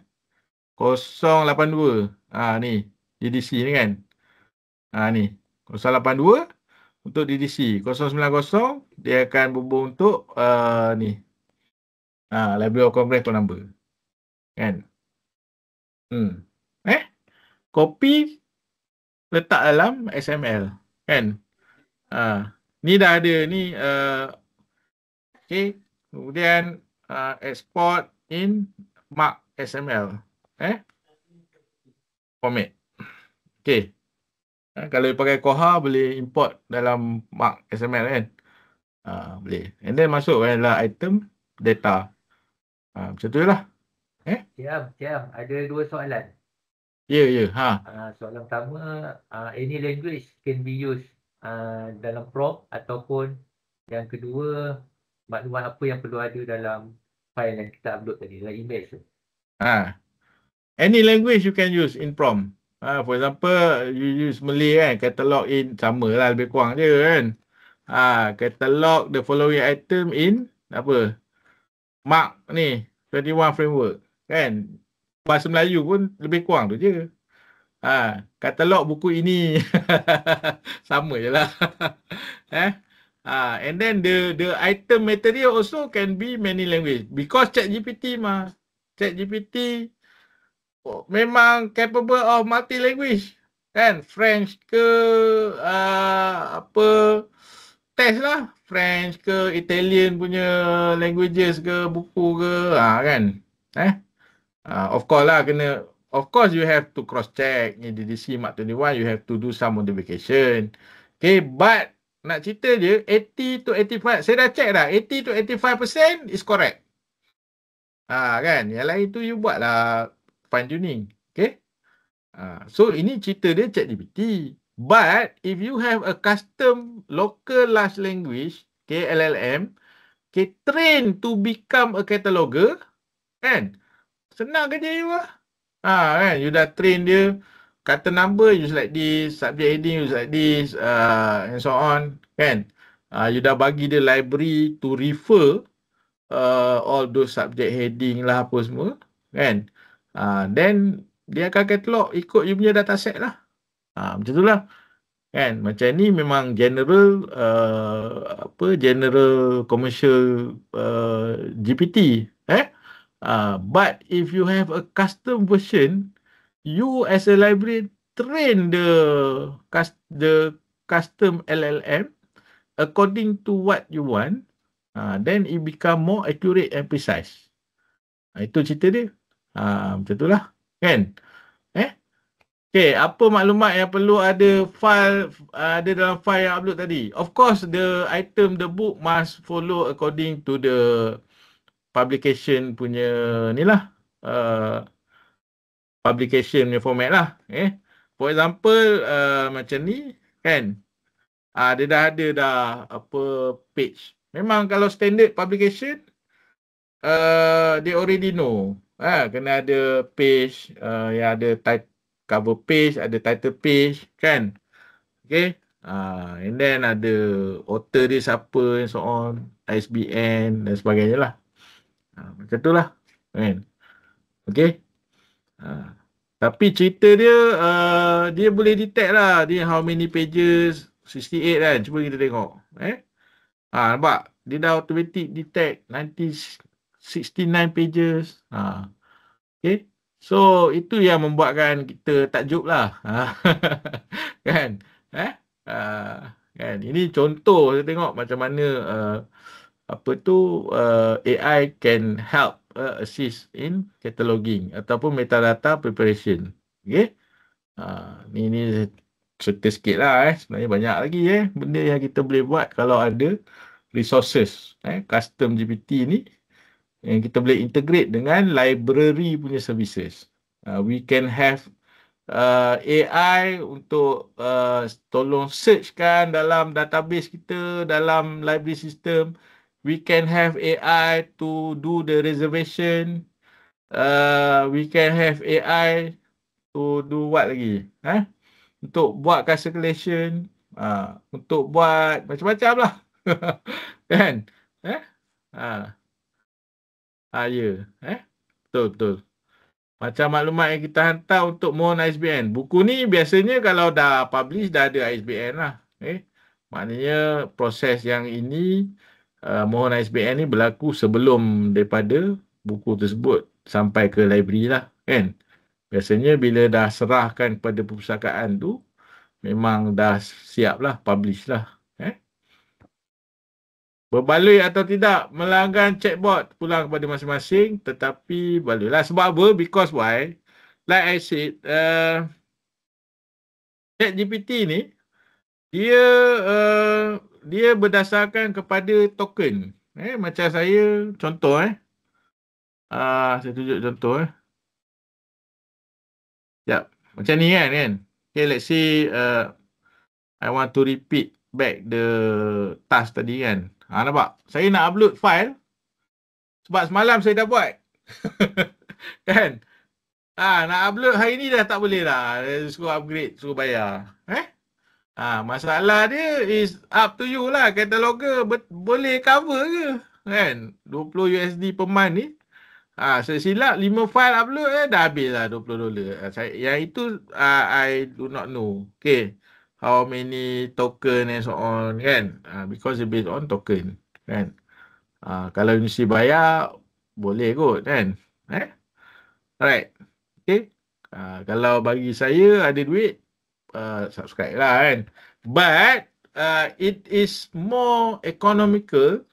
082. Ni DDC ni kan. Ni 082 untuk DDC. 090 dia akan berhubung untuk ni. Library of Congress call number. Kan? Copy letak dalam XML. Kan? Ni dah ada ni. Okay. Kemudian export in Mark XML. Format. Okay. Kalau pakai Koha boleh import dalam Mark XML kan. Boleh. And then masuk dalam item data. Macam tu lah. Jam. Ada dua soalan. Ya. Soalan pertama, any language can be used dalam prompt, ataupun yang kedua, maklumat apa yang perlu ada dalam file yang kita upload tadi, dalam image tu. Any language you can use in prompt. For example, you use Malay kan, catalog in sama lah, lebih kurang je kan. Catalog the following item in apa? Mark ni 21 framework kan. Bahasa Melayu pun lebih kurang tu je. Katalog buku ini. Sama je lah. And then the item material also can be many language. Because ChatGPT ChatGPT memang capable of multi language. Kan? French ke, test lah. French ke, Italian punya languages ke, buku ke, kan. Of course lah, of course you have to cross check. Ni DDC Mark 21, you have to do some modification. Okay, but nak cerita je, 80 to 85, saya dah check dah, 80 to 85% is correct. Kan, yang lain tu you buat lah fine tuning. Okay. So ini cerita dia ChatGPT. But if you have a custom local large language, okay, LLM, okay, train to become a cataloger, kan? Senang kerja you lah. Kan, you dah train dia, kata number use like this, subject heading use like this, and so on, kan? You dah bagi dia library to refer all those subject heading lah apa semua, kan? Then dia akan katalog ikut you punya dataset lah. Macam tu lah. Kan, macam ni memang general general commercial GPT. But if you have a custom version, you as a librarian train the custom LLM according to what you want, then it become more accurate and precise. Itu cerita dia. Macam tu lah. Kan? Okay, apa maklumat yang perlu ada dalam file yang upload tadi? Of course, the book must follow according to the publication punya ni lah. Publication punya format lah. For example, macam ni, kan? Dia dah ada page. Memang kalau standard publication, they already know. Kena ada page, yang ada cover page, ada title page, kan? Okay. And then ada author dia siapa, and so on, ISBN dan sebagainya lah. Macam tu lah. Kan? Okay. Tapi cerita dia, dia boleh detect lah. Dia how many pages, 68 kan. Cuba kita tengok. Nampak? Dia dah automatic detect 69 pages. Okay. So, itu yang membuatkan kita takjub lah. Kan? Kan? Ini contoh saya tengok macam mana AI can help assist in cataloging ataupun metadata preparation. Okay? Ni cerita sikit lah. Sebenarnya banyak lagi benda yang kita boleh buat kalau ada resources. Custom GPT ni yang kita boleh integrate dengan library punya services. We can have AI untuk tolong searchkan dalam database kita, dalam library system. We can have AI to do the reservation. We can have AI to do what lagi? Untuk buat calculation. Untuk buat macam-macam lah. Kan? Betul. Macam maklumat yang kita hantar untuk mohon ISBN. Buku ni biasanya kalau dah publish dah ada ISBN lah. Maknanya proses yang ini mohon ISBN ni berlaku sebelum daripada buku tersebut sampai ke library lah. Kan? Biasanya bila dah serahkan kepada perpustakaan tu memang dah siap lah, publish lah. Berbaloi atau tidak melanggan chatbot pulang kepada masing-masing, tetapi baluilah. Sebab apa? Because why? Like I said, ChatGPT ni dia berdasarkan kepada token. Macam saya contoh saya tunjuk contoh Sekejap. Macam ni kan. Okay, let's say I want to repeat back the task tadi kan. Nampak? Saya nak upload file sebab semalam saya dah buat. Kan? Nak upload hari ni dah tak boleh lah. Suruh upgrade, suruh bayar. Masalah dia is up to you lah. Cataloger boleh cover ke? Kan? $20 per month ni. Saya silap 5 file upload dah habis lah $20. Yang itu I do not know. Okay. How many token and so on, kan? Because it's based on token, kan? Kalau mesti bayar, boleh kot, kan? Alright. Okay. Kalau bagi saya ada duit, subscribe lah, kan? But, it is more economical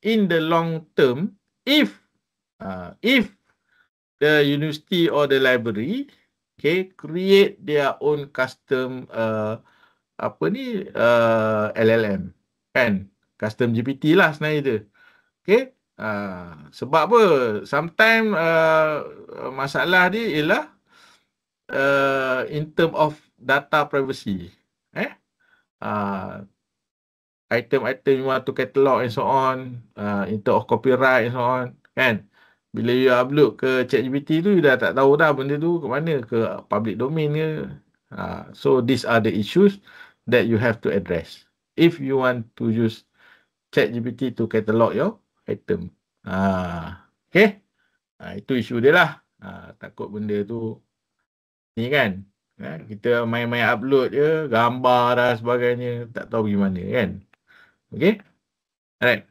in the long term if the university or the library, okay, create their own custom LLM, kan, custom GPT lah sebenarnya dia. Okay, sebab apa? Sometimes masalah dia ialah in term of data privacy. Item-item you want to catalog and so on, in term of copyright and so on, kan? Bila you upload ke ChatGPT tu, you dah tak tahu dah benda tu ke mana, ke public domain ke. So these are the issues that you have to address if you want to use ChatGPT to catalog your item. Okay, itu isu dia lah. Takut benda tu ni kan, kita main-main upload je, gambar dan sebagainya, tak tahu gimana kan. Okay, alright.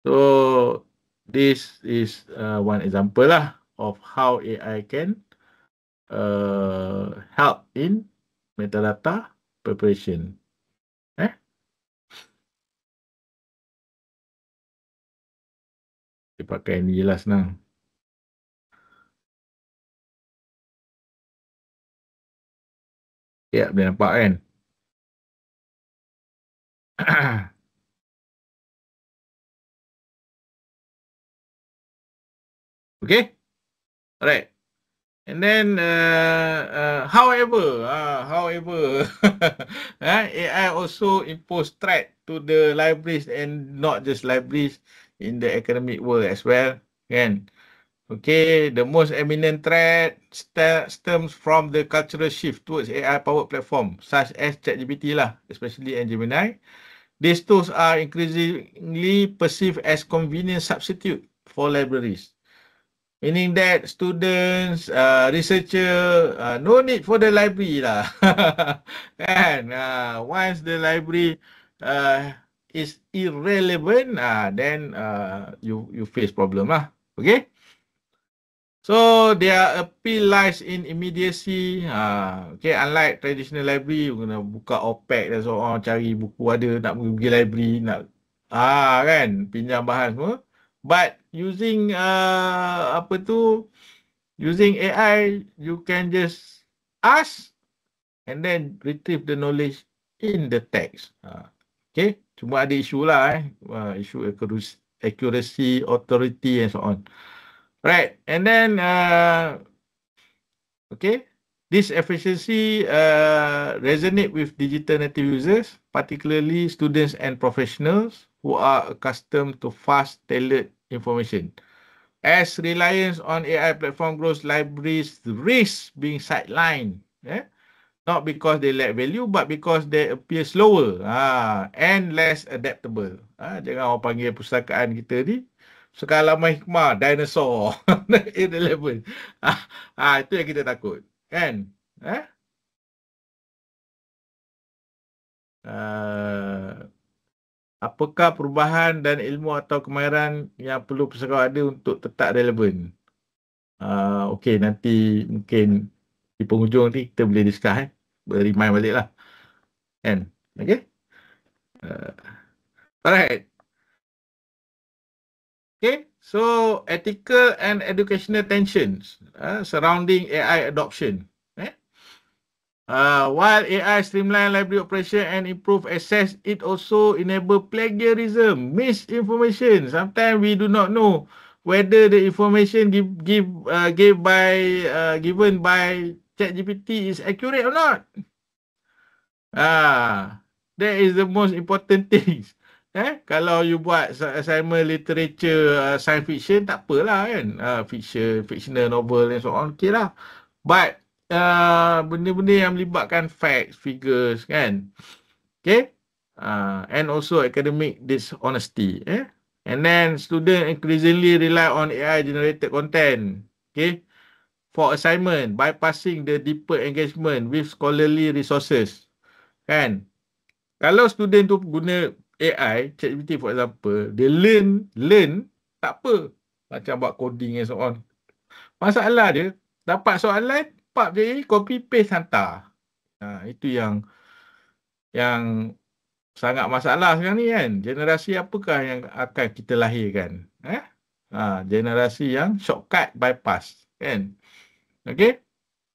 So this is one example lah of how AI can help in metadata preparation. Dia pakai ni je lah senang. Ya, boleh nampak kan? Okay, alright. And then, however, AI also impose threat to the libraries and not just libraries in the academic world as well, kan? Okay, the most eminent threat stems from the cultural shift towards AI-powered platforms such as ChatGPT lah, especially and Gemini. These tools are increasingly perceived as convenient substitute for libraries, meaning that students, researcher, no need for the library lah. And once the library is irrelevant, then you face problem lah. Okay. So their appeal lies in immediacy. Okay, unlike traditional library, you kena buka OPEC dan so on, cari buku ada, nak pergi library, nak kan, pinjam bahan semua. But using using AI, you can just ask and then retrieve the knowledge in the text. Okay, cuma ada isu lah isu accuracy, authority and so on. Right, and then okay, this efficiency resonate with digital native users, particularly students and professionals who are accustomed to fast, tailored information. As reliance on AI platform grows, libraries risk being sidelined. Not because they lack value, but because they appear slower and less adaptable. Jangan orang panggil pustakaan kita ni Sekalaman Hikmah, dinosaur, irrelevant. Itu yang kita takut, kan? Apakah perubahan dan ilmu atau kemahiran yang perlu pesakawat ada untuk tetap relevan? Okey, nanti mungkin di penghujung nanti kita boleh discuss, remind balik lah. Kan? Okay? Alright. Okay, so ethical and educational tensions surrounding AI adoption. While AI streamline library operation and improve access, it also enable plagiarism, misinformation. Sometimes we do not know whether the information given by ChatGPT is accurate or not. That is the most important thing. Kalau you buat assignment literature, science fiction, tak apalah kan. Fictional novel and so on, okay lah. But benda-benda yang melibatkan facts, figures kan. Okay. And also academic dishonesty. And then student increasingly rely on AI generated content. Okay. For assignment, bypassing the deeper engagement with scholarly resources. Kan. Kalau student tu guna AI, ChatGPT for example, dia learn tak apa. Macam buat coding and so on. Masalah dia, dapat soalan, pap je, copy paste hantar. Itu yang yang sangat masalah sekarang ni kan. Generasi apakah yang akan kita lahirkan? Generasi yang shortcut bypass kan. Okay.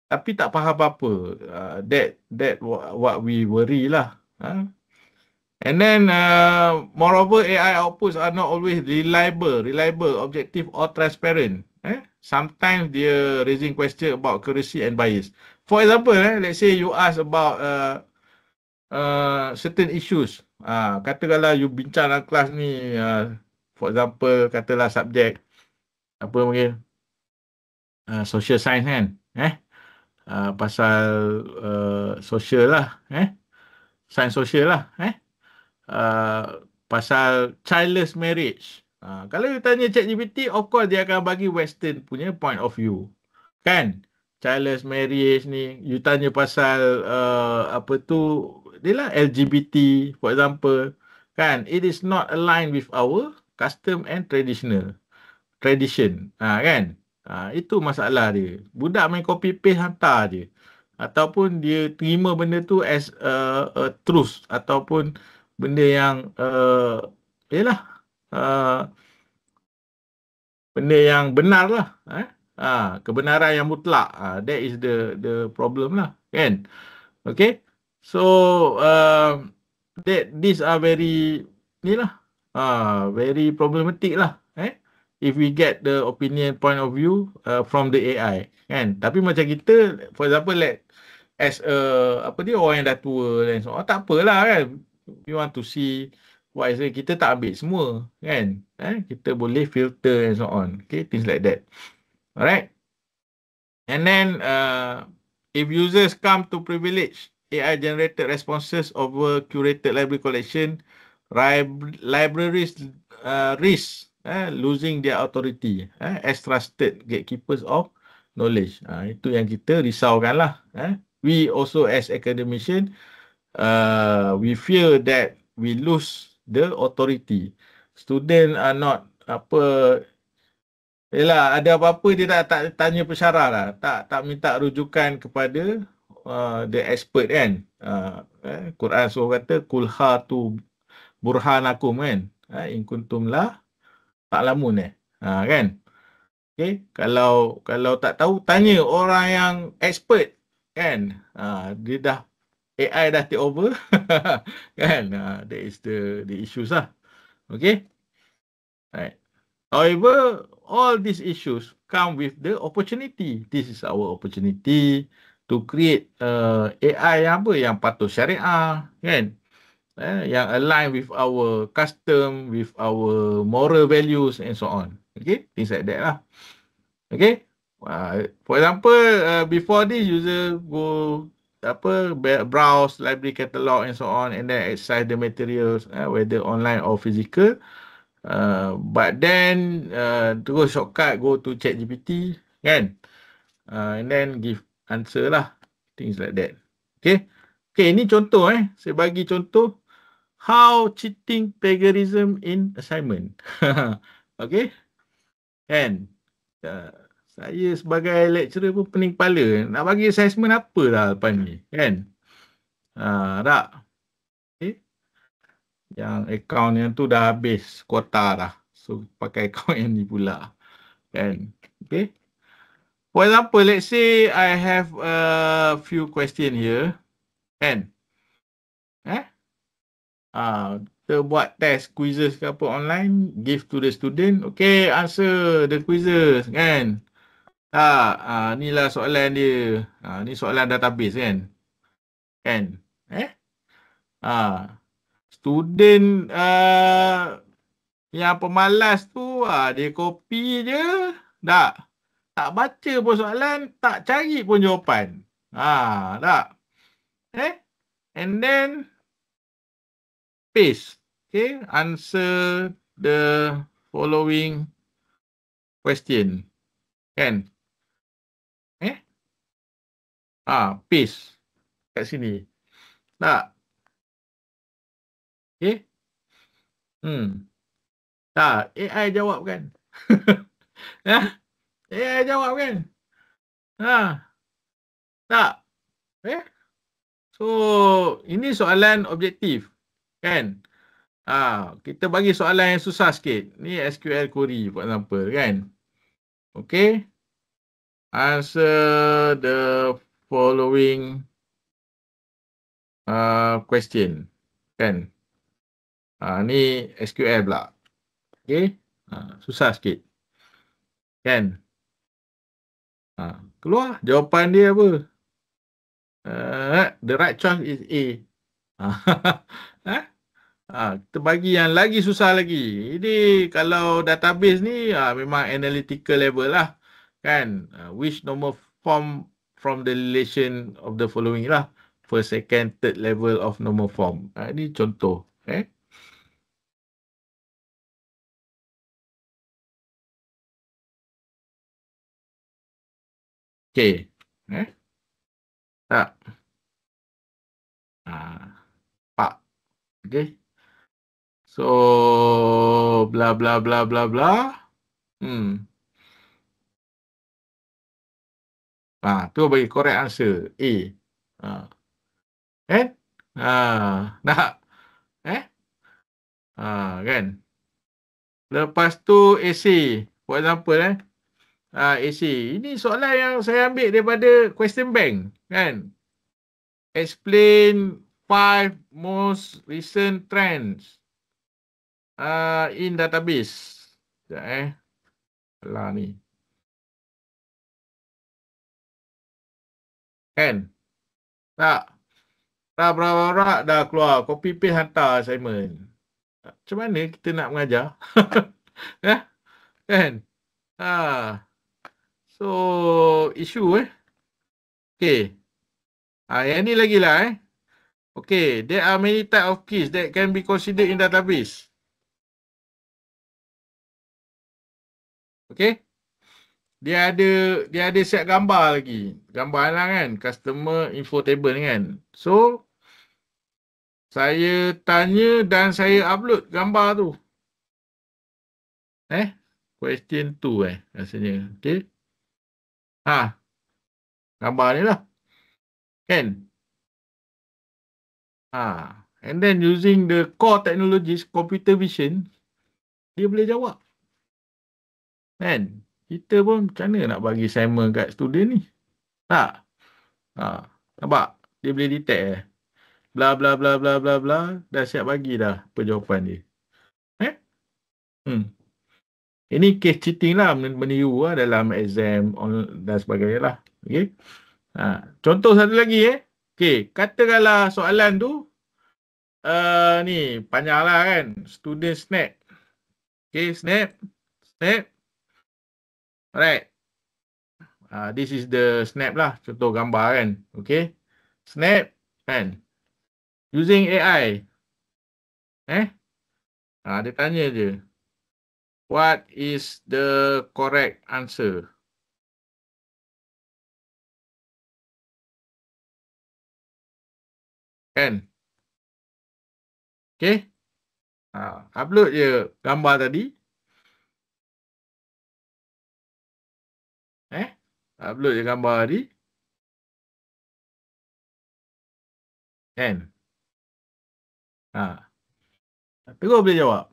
Tapi tak faham apa-apa. That what we worry lah. And then, moreover, AI outputs are not always reliable, objective or transparent. Sometimes they raising question about accuracy and bias. For example, let's say you ask about certain issues. Katakanlah you bincang dalam kelas ni, for example, katalah subjek apa mungkin social science kan, pasal social lah, science social lah, pasal childless marriage. Kalau you tanya ChatGPT, of course dia akan bagi Western punya point of view. Kan? Childless marriage ni, you tanya pasal apa tu, dia lah LGBT, for example. Kan? It is not aligned with our custom and tradition. Kan? Itu masalah dia. Budak main copy paste hantar je. Ataupun dia terima benda tu as a truth. Ataupun benda yang benda yang benar lah. Kebenaran yang mutlak. That is the problem lah. Kan? Okay. So, these are very very problematic lah. If we get the opinion point of view from the AI. Kan? Tapi macam kita, for example, as orang yang dah tua dan so on, tak apalah kan. You want to see what is it, kita tak ambil semua kan. Kita boleh filter and so on. Okay, things like that. Alright. And then if users come to privilege AI generated responses over curated library collection, libraries risk losing their authority as trusted gatekeepers of knowledge. Itu yang kita risaukan lah. We also as academician, we fear that we lose the authority. Student are not ada apa-apa dia tak tanya pensyarah lah. Tak minta rujukan kepada the expert kan. Quran suruh kata kul hatu burhanakum kan. In kuntum la ta'lamun kan. Okay, kalau tak tahu tanya orang yang expert kan. Dia dah AI dah take over kan. That is the issues lah. Okay. Right. However, all these issues come with the opportunity. This is our opportunity to create AI yang patuh syariah kan. Yang align with our custom, with our moral values and so on. Okay, things like that lah. Okay. For example, before this, user go browse library catalog and so on, and then exercise the materials, whether online or physical. But then terus shortcut go to ChatGPT kan, and then give answer lah, things like that. Okay, ini contoh saya bagi contoh how cheating plagiarism in assignment. Okay kan. Saya sebagai lecturer pun pening kepala. Nak bagi assessment apa dah lepas ni kan. Tak. Okay. Yang account yang tu dah habis kuota dah. So pakai account yang ni pula. Kan. Okay. For example, let's say I have a few question here. Kan. Kita buat test quizzes ke apa online. Give to the student. Okay, answer the quizzes kan. Ni lah soalan dia. Ni soalan database kan. Kan? Student yang pemalas tu, dia copy je. Tak baca pun soalan, tak cari pun jawapan. Tak. And then paste. Okay, answer the following question. Kan? Paste kat sini. Tak. Okay. Tak. AI jawab kan. AI jawab kan. Tak. So, ini soalan objektif. Kan? Kita bagi soalan yang susah sikit. Ni SQL query, for example. Kan? Okay. Answer the following question. Kan? Ni SQL pula. Okay. Susah sikit. Kan? Keluar jawapan dia apa? The right choice is A. Kita bagi yang lagi susah lagi. Ini kalau database ni memang analytical level lah. Kan? Which normal form from the relation of the following lah. First, second, third level of normal form. Ini contoh. Okay. Tak. Pak. Okay. So, bla bla bla bla bla. Tu bagi correct answer. A. Nak? Kan? Lepas tu essay. For example, essay. Ini soalan yang saya ambil daripada question bank. Kan? Explain 5 most recent trends in database. Sekejap Alah ni. Kan? Tak. Dah keluar. Copy paste hantar assignment. Macam mana kita nak mengajar? Kan? So, isu Okay. Yang ni lagi lah Okay, there are many type of keys that can be considered in database. Okay. Dia ada set gambar lagi. Gambar lah kan, customer info table kan. So, saya tanya dan saya upload gambar tu. Question 2 rasanya. Okay. Gambar ni lah. Kan? And then using the core technologies, computer vision, dia boleh jawab. Kan? Kita pun macam mana nak bagi assignment kat student ni? Tak? Nampak? Dia boleh detect bla bla bla bla bla bla. Dah siap bagi dah jawapan dia. Ini case cheating lah, meniru dalam exam dan sebagainya lah. Okay. Contoh satu lagi Okay, katakanlah soalan tu ni panjang lah kan. Student snap. Okay, snap. Alright. This is the snap lah. Contoh gambar kan. Okay. Snap kan. Using AI. Dia tanya je. What is the correct answer? Kan? Okay. Upload je gambar tadi. Upload je gambar tadi. Kan? Terus boleh jawab.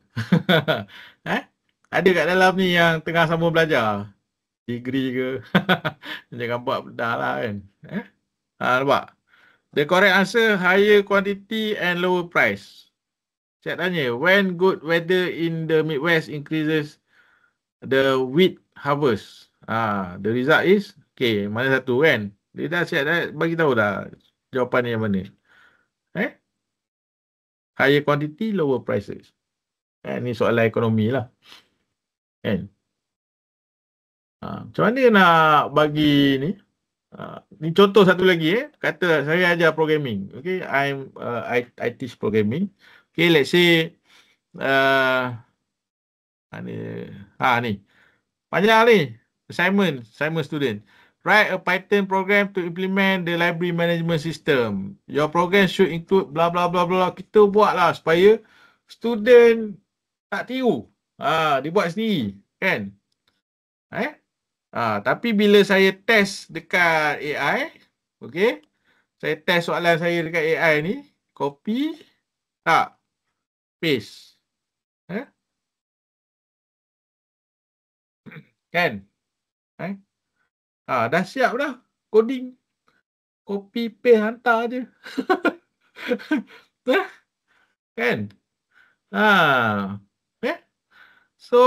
Ada kat dalam ni yang tengah sambung belajar. Degree ke. Jangan buat dah lah kan. Nampak? The correct answer, higher quantity and lower price. Saya tanya, when good weather in the Midwest increases the wheat harvest. The result is, okay, mana satu kan? Dia dah siap dah bagi tahu dah jawapan yang mana. Higher quantity, lower prices. Ni soalan ekonomi lah. Kan? Macam mana nak bagi ni? Ni contoh satu lagi Kata saya ajar programming. Okay, I teach programming. Okay, let's say ni. Panjang ni. Assignment student. Write a Python program to implement the library management system. Your program should include bla bla bla bla. Kita buatlah supaya student tak tiru. Dia buat sendiri. Kan? Tapi bila saya test dekat AI, okay, Saya test soalan saya dekat AI ni. Copy. Tak. Paste. Kan? Dah siap dah. Coding. Copy paste hantar je. Kan? So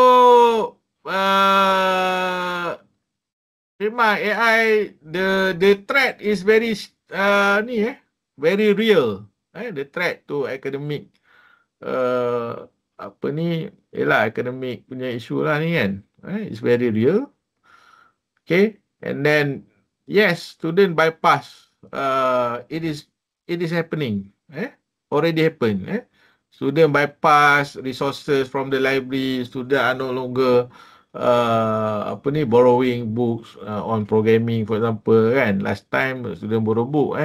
memang AI the threat is very very real. The threat to academic apa ni, academic punya isu lah ni kan. It's very real. Okay, and then yes, student bypass. It is happening. Already happened. Student bypass resources from the library. Student are no longer borrowing books on programming, for example, kan. Last time student borrow book.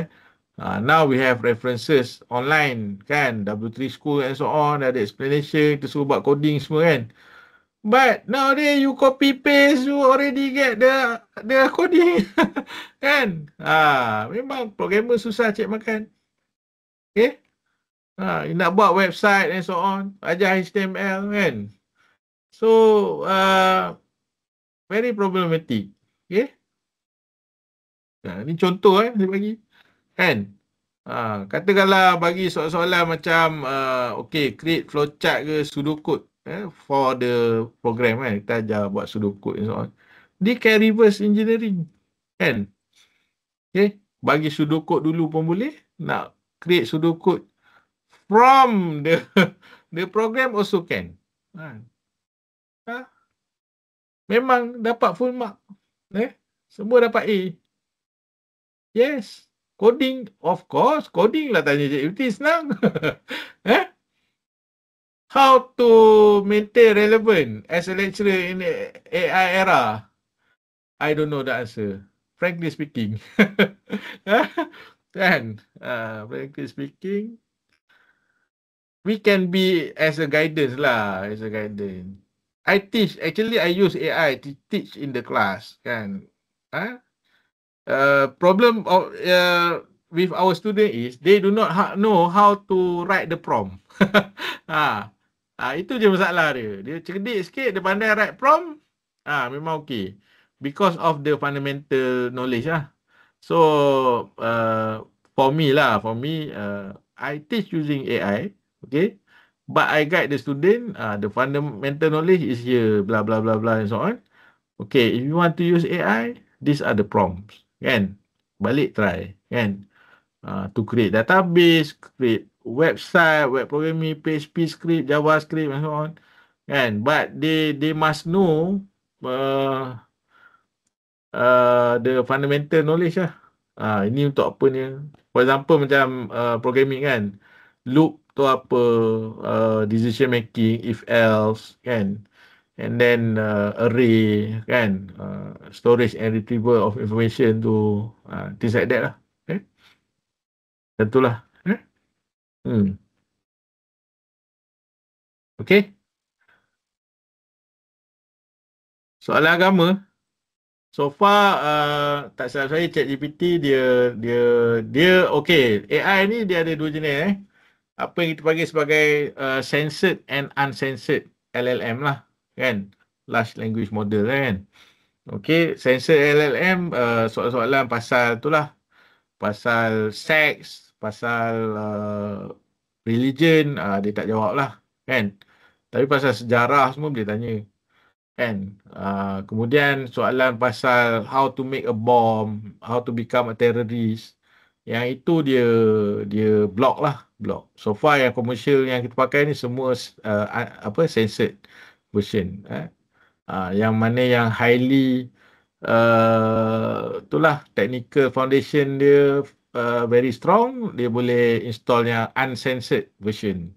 Now we have references online, kan. W3 School and so on. Ada explanation, kita suruh buat coding semua, kan. But nowadays you copy paste, you already get the coding. Kan? Memang programmer susah cek makan. Okay? You nak buat website and so on, ajar HTML, kan? So, very problematic. Okay? Ni contoh saya bagi. Kan? Katakanlah bagi soalan-soalan macam, create flowchart ke pseudocode for the program, kan? Kita ajar buat pseudocode and so on. Dia can reverse engineering. Kan? Okay? Bagi pseudocode dulu pun boleh. Nak create pseudocode from the program also can. Memang dapat full mark. Semua dapat A. Yes. Coding, of course. Coding lah tanya ChatGPT, senang. How to maintain relevant as a lecturer in the AI era? I don't know the answer. Frankly speaking. Kan? Frankly speaking, we can be as a guidance lah. As a guidance. I teach, actually I use AI to teach in the class. Kan? Problem of with our student is they do not know how to write the prompt. Itu je masalah dia. Dia cerdik sikit, dia pandai write prompt. Memang okay. Because of the fundamental knowledge lah. So for me, I teach using AI. Okay. But I guide the student. The fundamental knowledge is here. Blah blah blah blah and so on. Okay. If you want to use AI, these are the prompts. Kan? Balik try. Kan? To create database, create website, web programming, PHP script, JavaScript and so on. Kan? But they must know the fundamental knowledge lah. Ini untuk apa ni? For example macam programming kan. Loop tu apa, decision making, if else, kan? And then array, kan? Storage and retrieval of information tu, things like that lah. Tentulah. Okay. Soalan agama. So far, tak salah saya ChatGPT dia okay. AI ni dia ada dua jenis. Apa yang kita panggil sebagai censored and uncensored LLM lah. Kan? Large language model kan. Okay. Censored LLM, soalan-soalan pasal tu lah. Pasal seks, pasal religion, dia tak jawab lah. Kan? Tapi pasal sejarah semua boleh tanya. Kan? Kemudian soalan pasal how to make a bomb, how to become a terrorist. Yang itu dia block lah. Block. So far yang commercial yang kita pakai ni semua censored version. Yang mana yang highly itulah technical foundation dia very strong, dia boleh install yang uncensored version.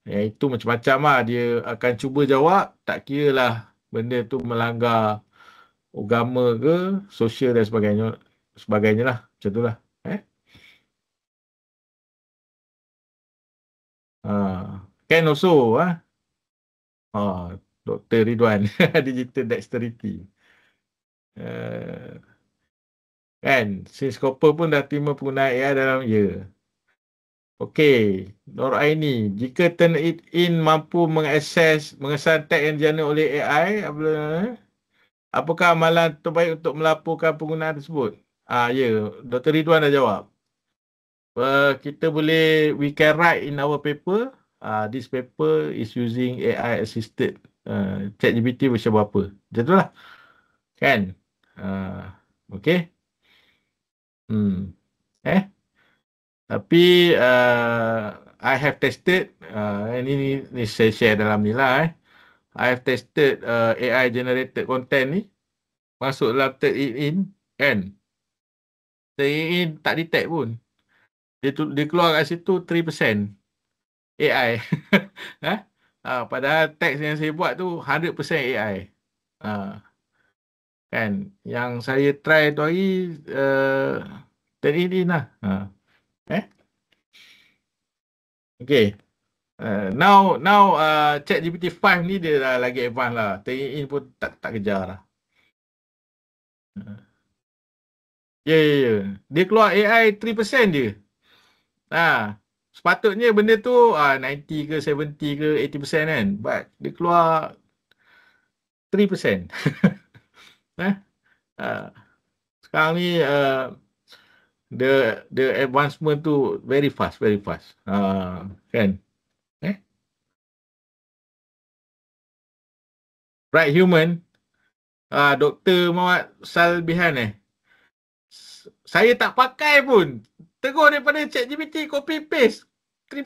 Yang itu macam-macam lah. Dia akan cuba jawab, tak kira lah benda tu melanggar agama ke, sosial dan sebagainya lah. Macam tu lah. Can also Dr. Ridwan digital dexterity. Kan? Since Copper pun dah terima penggunaan AI dalam ya. Okey, Nur Aini, jika Turnitin mampu mengakses mengesan teks yang digenerate oleh AI, apakah amalan terbaik untuk melaporkan penggunaan tersebut? Ya, Dr. Ridwan dah jawab. Kita boleh, we can write in our paper. This paper is using AI assisted ChatGPT version berapa. Macam tu lah. Kan? Okay. Tapi I have tested, ini saya share dalam ni lah. I have tested AI generated content ni. Masuk dalam Turnitin, kan? Turnitin tak detect pun. Dia keluar kat situ 3% AI. Padahal teks yang saya buat tu 100% AI. Kan? Yang saya try tu hari Turnitin lah. Okay. Now ChatGPT 5 ni dia dah lagi advance lah. Turnitin pun tak kejar lah. Ya. Dia keluar AI 3% je. Sepatutnya benda tu 90 ke 70 ke 80% kan. But dia keluar 3%. Sekarang ni the advancement tu very fast. Kan? Right human. Dr. Muhammad Salbihan saya tak pakai pun. Tegur daripada ChatGPT copy paste 3%.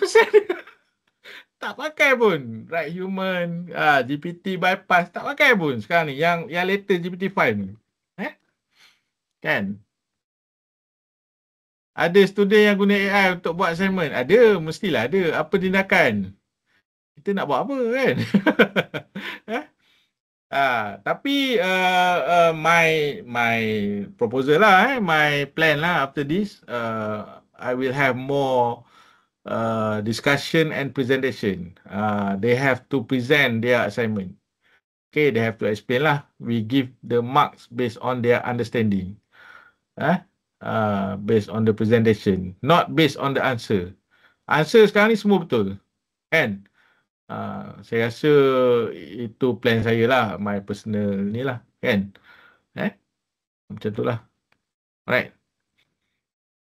Tak pakai pun. Right human, GPT bypass tak pakai pun sekarang ni. Yang latest GPT-5 ni. Kan? Ada student yang guna AI untuk buat assignment? Ada, mestilah ada. Apa tindakan? Kita nak buat apa kan? Tapi my proposal lah, my plan lah after this, I will have more discussion and presentation. They have to present their assignment. Okay, they have to explain lah. We give the marks based on their understanding. Based on the presentation, not based on the answer. Answer sekarang ni semua betul. Kan? Saya rasa itu plan saya lah, my personal ni lah. Kan? Macam tu lah. Alright.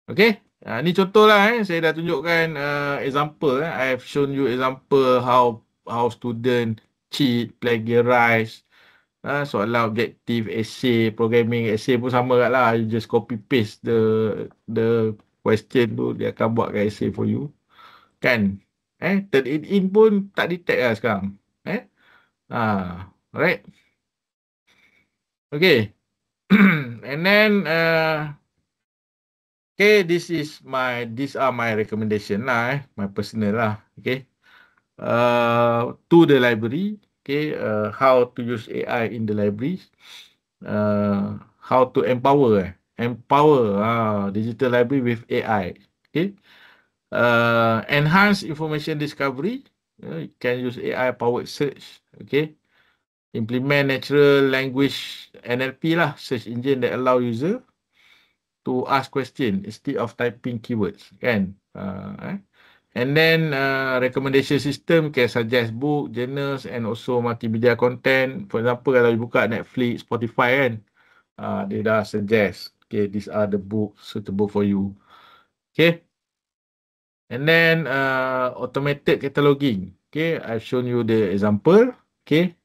Okay. Ni contoh lah. Saya dah tunjukkan example. I have shown you example how student cheat, plagiarize, soalan objektif, essay, programming essay pun sama kat lah. You just copy paste the question tu, dia akan buatkan essay for you. Kan? Turnitin pun tak detect lah sekarang. Alright. Okay. And then okay, these are my recommendation lah, my personal lah. Okay. To the library. Okay, how to use AI in the libraries, how to empower digital library with AI. Okay, enhance information discovery. You can use AI powered search. Okay, implement natural language NLP lah, search engine that allow user to ask question instead of typing keywords. Kan? And then recommendation system can suggest book, journals and also multimedia content. For example, kalau you buka Netflix, Spotify kan, dia dah suggest, okay, these are the books suitable for you. Okay. And then automated cataloging. Okay, I've shown you the example. Okay.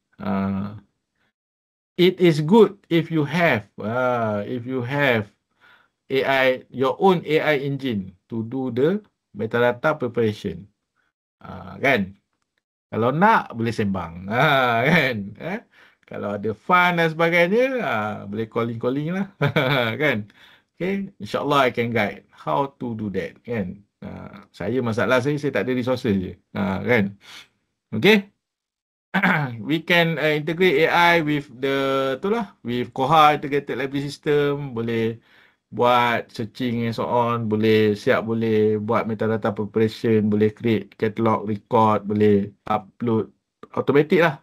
It is good if you have AI, your own AI engine to do the metadata preparation. Kan? Kalau nak, boleh sembang. Kan? Kalau ada fun dan sebagainya, boleh calling lah. Kan? Okay? InsyaAllah I can guide how to do that. Kan? Masalah saya tak ada resources je. Kan? Okay? We can integrate AI with with Koha integrated library system. Boleh buat searching and so on, boleh buat metadata preparation, boleh create catalog record, boleh upload automatic lah.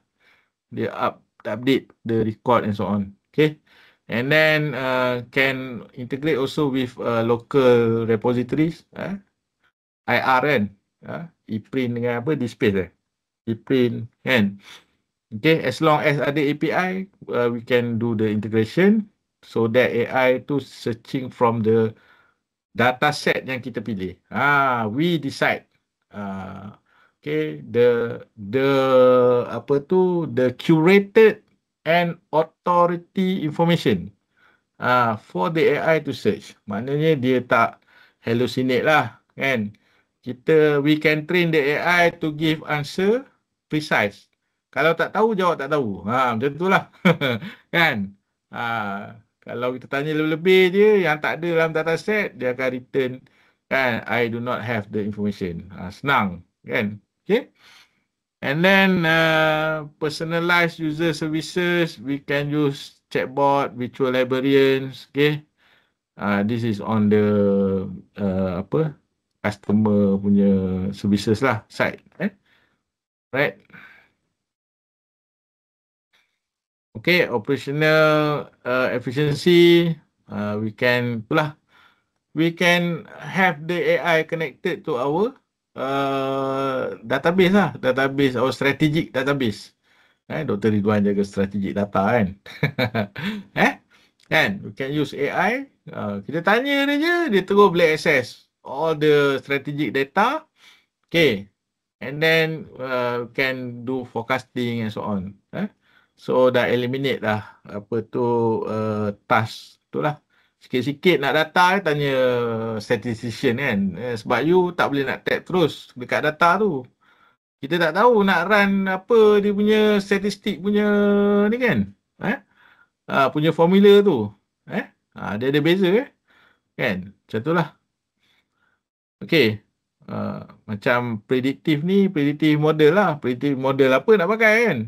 Dia update the record and so on. Okay. And then can integrate also with local repositories, IR kan, ePrint dengan apa, DSpace ePrint kan. Okay, as long as ada API, we can do the integration so that AI tu searching from the data set yang kita pilih. We decide. Okay, the apa tu, the curated and authority information for the AI to search. Maknanya dia tak hallucinate lah kan. We can train the AI to give answer precise. Kalau tak tahu, jawab tak tahu. Macam tu lah. Kan? Kalau kita tanya lebih-lebih je, yang tak ada dalam dataset, dia akan return, kan, I do not have the information. Senang. Kan? Okay? And then, personalized user services, we can use chatbot, virtual librarians. Okay? This is on the, customer punya services lah, side. Right? Okay, operational efficiency, we can have the AI connected to our database lah, our strategic database. Dr. Ridwan jaga strategic data kan. Kan, we can use AI, kita tanya dia je, dia terus boleh access all the strategic data. Okay, and then can do forecasting and so on. So dah eliminate lah apa tu task tu lah. Sikit-sikit nak data tanya statistician kan. Sebab you tak boleh nak tap terus dekat data tu. Kita tak tahu nak run apa dia punya statistik punya ni kan. Punya formula tu. Dia ada beza kan. Macam tu lah. Okay. Macam predictive ni, predictive model lah. Predictive model apa nak pakai kan.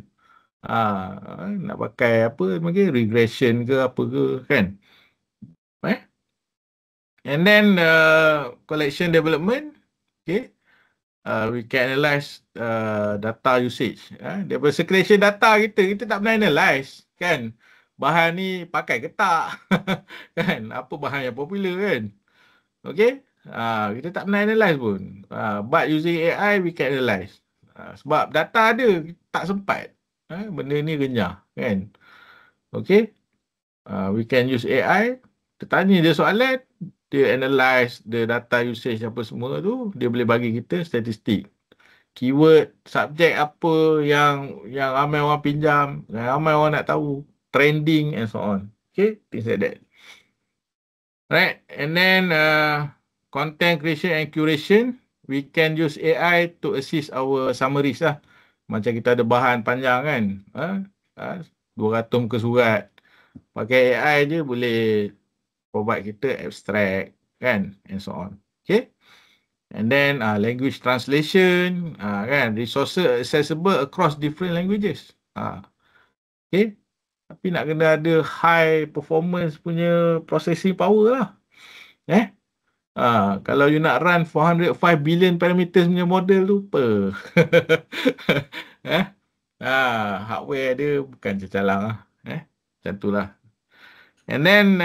Nak pakai apa mungkin regression ke apa ke kan. And then collection development, okay, we can analyze data usage. Daripada circulation data kita tak pernah analyze kan, bahan ni pakai ke tak. Kan, apa bahan yang popular kan. Okay, kita tak pernah analyze pun, but using AI we can analyze. Sebab data ada, tak sempat. Benda ni renyah kan. Okay, we can use AI. Kita tanya dia soalan, dia analyze the data usage apa semua tu, dia boleh bagi kita statistik, keyword, subjek apa yang ramai orang pinjam, ramai orang nak tahu, trending and so on. Okay, things like that. Right, and then content creation and curation, we can use AI to assist our summaries lah. Macam kita ada bahan panjang kan, 200 muka surat, pakai AI je boleh provide kita abstract kan, and so on. Okay, and then language translation, kan, resources accessible across different languages. Okay, tapi nak kena ada high performance punya processing power lah. Kalau you nak run 405 billion parameters punya model tu apa? Hardware dia bukan cacalang lah. Macam tu lah. And then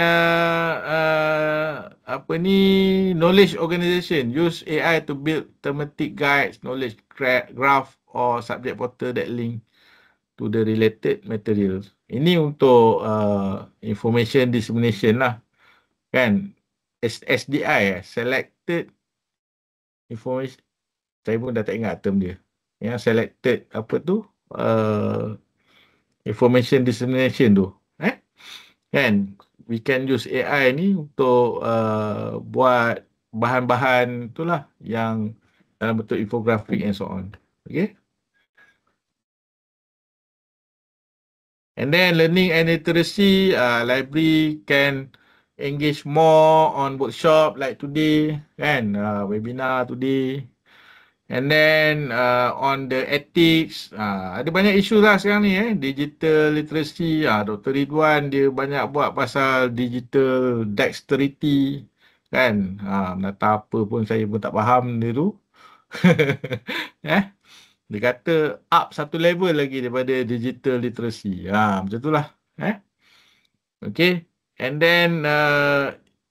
apa ni, knowledge organization, use AI to build thematic guides, knowledge graph or subject portal that link to the related materials. Ini untuk information dissemination lah kan. SDI, selected information, saya pun dah tak ingat term dia. Yang selected apa tu, information dissemination tu. Kan, we can use AI ni untuk buat bahan-bahan itulah yang dalam bentuk infografik and so on. Okay. And then learning and literacy, library can engage more on workshop like today, kan, webinar today. And then on the ethics, ada banyak isu lah sekarang ni, digital literacy. Dr. Ridwan dia banyak buat pasal digital dexterity, kan. Menata apa pun saya pun tak faham dia tu. Dia kata up satu level lagi daripada digital literacy. Macam tu lah. Okay. And then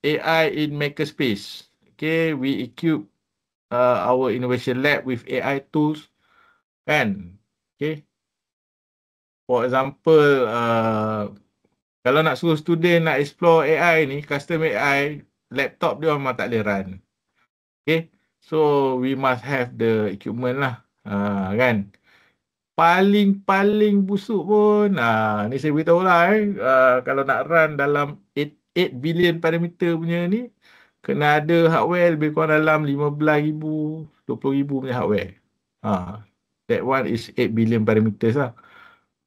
AI in makerspace. Okay, we equip our innovation lab with AI tools. Kan? Okay. For example, kalau nak suruh student nak explore AI ni, custom AI, laptop dia memang tak boleh run. Okay. So, we must have the equipment lah. Kan? Paling busuk pun, ni saya beritahu lah kalau nak run dalam 8 billion parameter punya ni, kena ada hardware lebih kurang dalam 15,000, 20,000 punya hardware. That one is 8 billion parameters lah.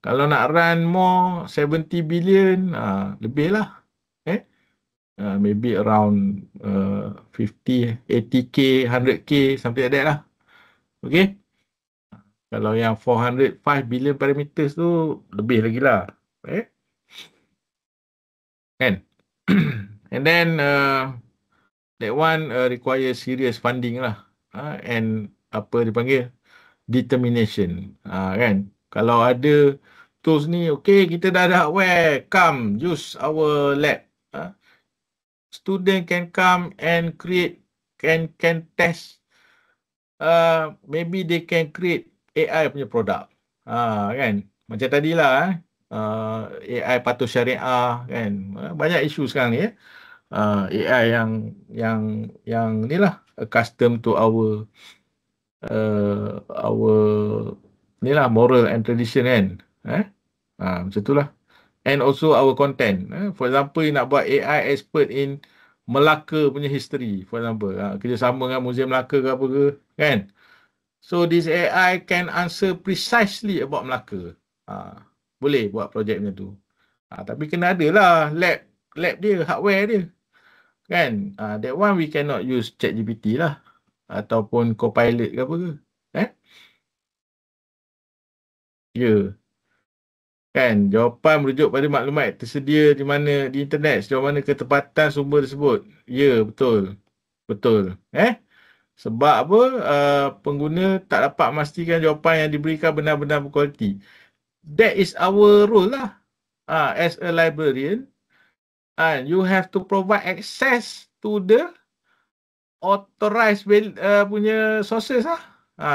Kalau nak run more 70 billion, lebih lah. Maybe around 50, 80K, 100K, something like that lah. Okay. Kalau yang 405 billion parameters tu, lebih lagi lah. Kan? And then, that one require serious funding lah. And apa dipanggil? Determination. Kan? Kalau ada tools ni, okay, kita dah ada hardware. Come, use our lab. Student can come and create, can test. Maybe they can create AI punya produk. Kan? Macam tadilah AI patuh syariah kan. Banyak isu sekarang ni AI yang ni lah accustomed to our ni lah moral and tradition kan. Macam itulah. And also our content. For example, nak buat AI expert in Melaka punya history. For example, kerjasama dengan Museum Melaka ke apa ke kan. So this AI can answer precisely about Melaka. Boleh buat projek macam tu. Tapi kena ada lah lab dia, hardware dia. Kan? That one we cannot use ChatGPT lah. Ataupun Copilot ke apa ke. Ya. Kan? Jawapan merujuk pada maklumat tersedia di mana di internet. Sejauh mana ketepatan sumber tersebut. Ya, betul. Betul. Sebab apa? Pengguna tak dapat memastikan jawapan yang diberikan benar-benar berkualiti. That is our role lah. As a librarian, you have to provide access to the authorized punya sources lah.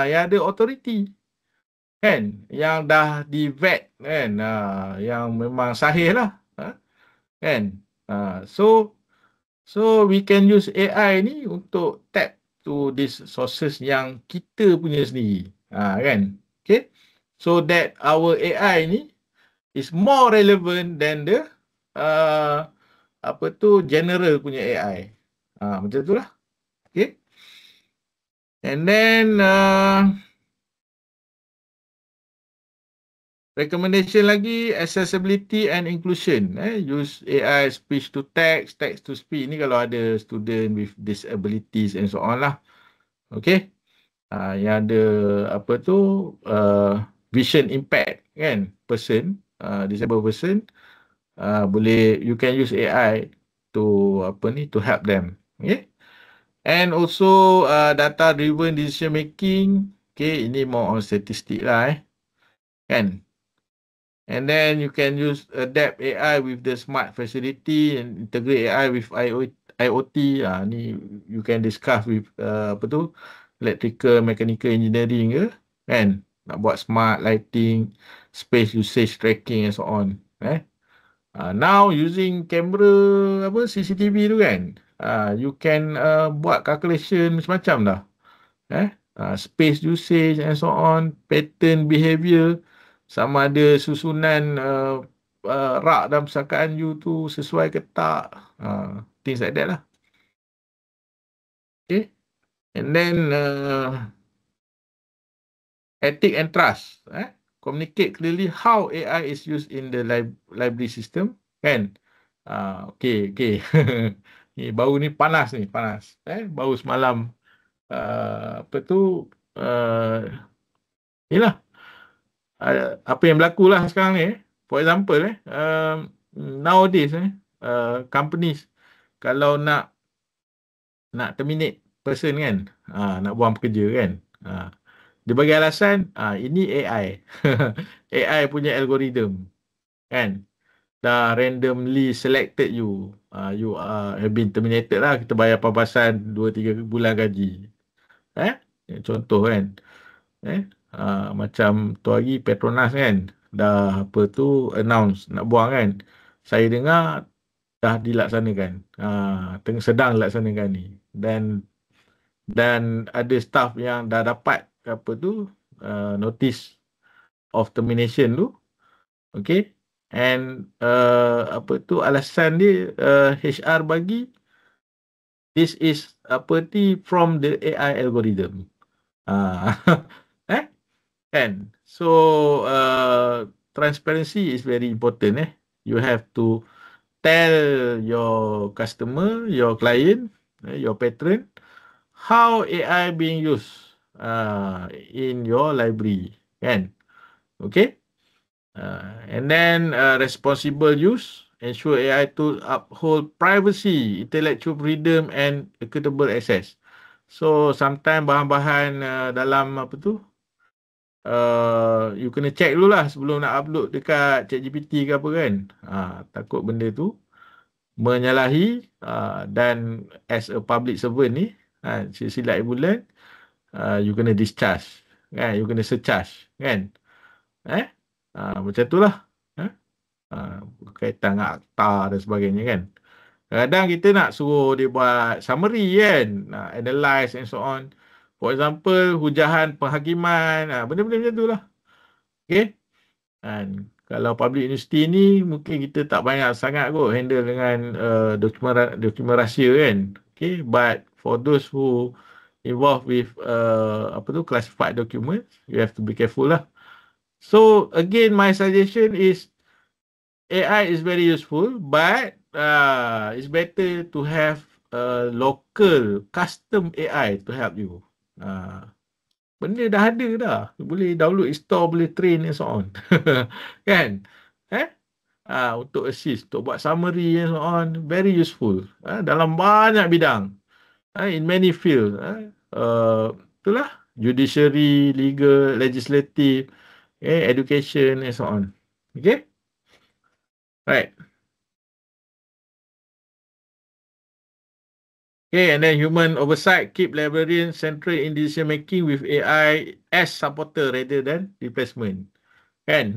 Yang ada authority. Kan? Yang dah di-vet kan? Yang memang sahih lah. Kan? So we can use AI ni untuk tap to these sources yang kita punya sendiri. Kan? Okay? So that our AI ni is more relevant than the general punya AI. Macam tu lah. Okay? And then recommendation lagi, accessibility and inclusion. Use AI speech to text, text to speech. Ni kalau ada student with disabilities and so on lah. Okay? Yang ada vision impact kan, person, disabled person, boleh, you can use AI to help them. Okay? And also data driven decision making. Okay, ini more on statistik lah kan. And then you can adapt AI with the smart facility and integrate AI with IoT. Ni you can discuss with electrical, mechanical engineering ke kan. Nak buat smart lighting, space usage tracking and so on. Now using camera CCTV tu kan. You can buat calculation macam-macam dah. Space usage and so on, pattern behavior, sama ada susunan rak dalam perpustakaan you tu sesuai ke tak. Things like that lah. Okay. And then ethic and trust. Communicate clearly how AI is used in the library system. Kan? Okay. Ni baru ni panas. Baru semalam inilah apa yang berlaku lah sekarang ni. For example nowadays companies kalau nak terminate person kan, nak buang pekerja kan, dia bagi alasan ini AI AI punya algorithm kan. dah randomly selected you. You have been terminated lah. Kita bayar pampasan 2-3 bulan gaji. Contoh kan. Macam tu hari Petronas kan. Dah apa tu announce nak buang kan. Saya dengar dah dilaksanakan. Sedang dilaksanakan ni. Dan ada staff yang dah dapat apa tu notice of termination tu. Okay. And apa tu alasan dia HR bagi this is apa ni from the AI algorithm. Kan? So transparency is very important. You have to tell your customer, your client, your patron how AI being used in your library. Kan? Okay. And then responsible use, ensure AI tools uphold privacy, intellectual freedom and equitable access. So sometimes bahan-bahan dalam apa tu you kena check dulu lah sebelum nak upload dekat ChatGPT ke apa kan. Takut benda tu menyalahi dan as a public servant ni silap bulan you kena discharge kan, you kena surcharge kan. Macam tu lah. Berkaitan dengan akta dan sebagainya kan. Kadang kita nak suruh dia buat summary kan, analyze and so on. For example, hujahan penghakiman, benda-benda macam tu lah. Okay. Kalau public university ni, mungkin kita tak banyak sangat kot handle dengan dokumen rahsia kan. Okay. But for those who involved with classified documents, you have to be careful lah. So again, my suggestion is AI is very useful, but it's better to have a local custom AI to help you. Benda dah ada dah. Boleh download, install, boleh train and so on. Kan? Untuk assist, untuk buat summary and so on. Very useful. Dalam banyak bidang. In many fields. Itulah. Judiciary, legal, legislative, education and so on. Okay? Right. Okay, and then human oversight, keep librarian central in decision making with AI as supporter rather than replacement. Kan?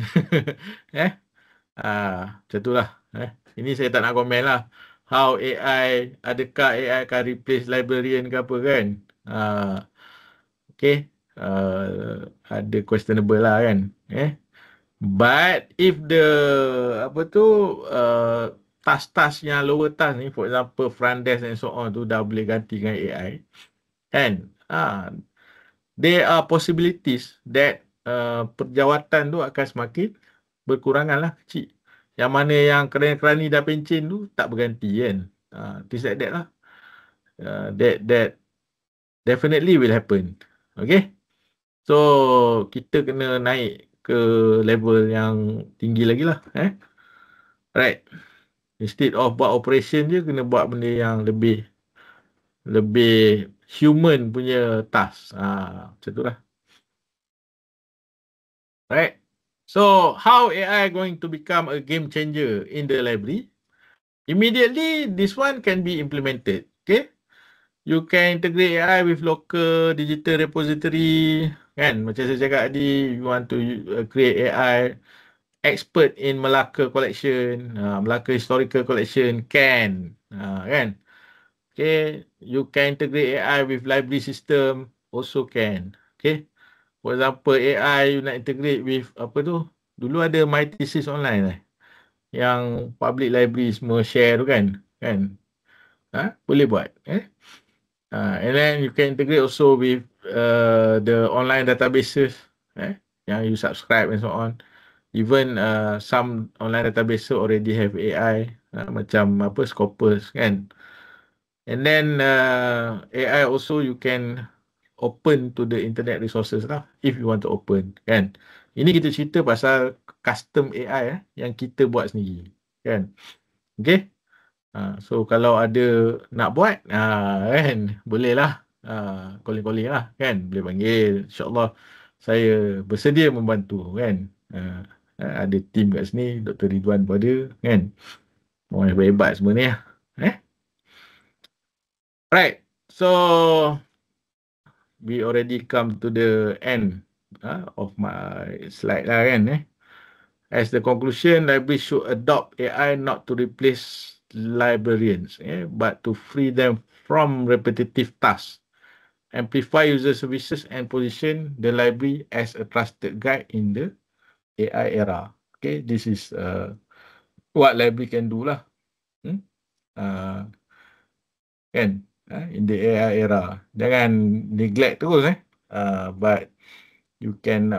Macam itulah. Ini saya tak nak komen lah. How AI, adakah AI akan replace librarian ke apa kan? Okay. Ada questionable lah kan? But if the task-task yang lower task ni, for example front desk and so on tu dah boleh ganti dengan AI, kan? There are possibilities that perjawatan tu akan semakin berkurangan lah, kecil. Yang mana yang kerani-kerani dah pencen tu tak berganti kan? Things like that lah. That definitely will happen. Okay? So kita kena naik ke level yang tinggi lagi lah. Right. Instead of buat operation je, kena buat benda yang lebih human punya task. Macam tu lah. Right. So, how AI going to become a game changer in the library? Immediately, this one can be implemented. Okay. You can integrate AI with local digital repository. Kan? Macam saya cakap tadi, you want to create AI expert in Melaka collection, Melaka historical collection, can. Kan? Okay. You can integrate AI with library system, also can. Okay. For example, AI you nak integrate with apa tu? Dulu ada My Thesis Online yang public library semua share tu kan? Boleh buat. And then you can integrate also with the online databases yang you subscribe and so on. Even some online databases already have AI macam Scopus kan. And then AI also you can open to the internet resources lah if you want to open kan. Ini kita cerita pasal custom AI yang kita buat sendiri kan. Okay. So kalau ada nak buat kan boleh lah calling lah kan, boleh panggil, insyaAllah saya bersedia membantu kan. Ada tim kat sini, Dr. Ridwan pun ada, kan? Orang hebat-hebat semua ni lah. Right, so we already come to the end of my slide lah, kan? As the conclusion, library should adopt AI not to replace librarians, but to free them from repetitive tasks, amplify user services, and position the library as a trusted guide in the AI era. Okay, this is what library can do lah. Kan? In the AI era. Jangan neglect terus, but you can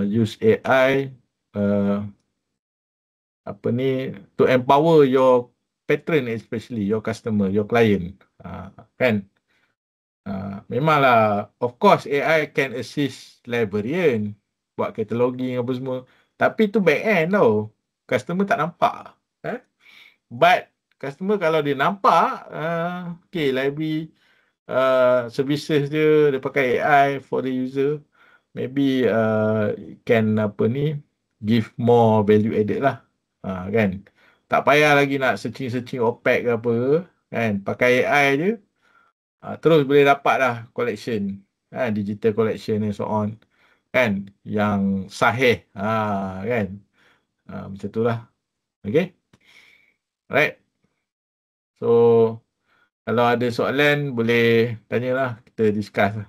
use AI to empower your patron, especially your customer, your client. Kan? Memanglah, of course AI can assist librarian buat cataloging apa semua. Tapi tu back end tau. Customer tak nampak. But customer kalau dia nampak, okay, library services dia pakai AI for the user, maybe can give more value added lah. Kan? Tak payah lagi nak searching OPEC ke apa, kan? Pakai AI je, terus boleh dapat dah collection, digital collection and so on, kan? Yang sahih, kan? Macam tu lah. Okay? Alright. So, kalau ada soalan, boleh tanyalah, kita discuss lah.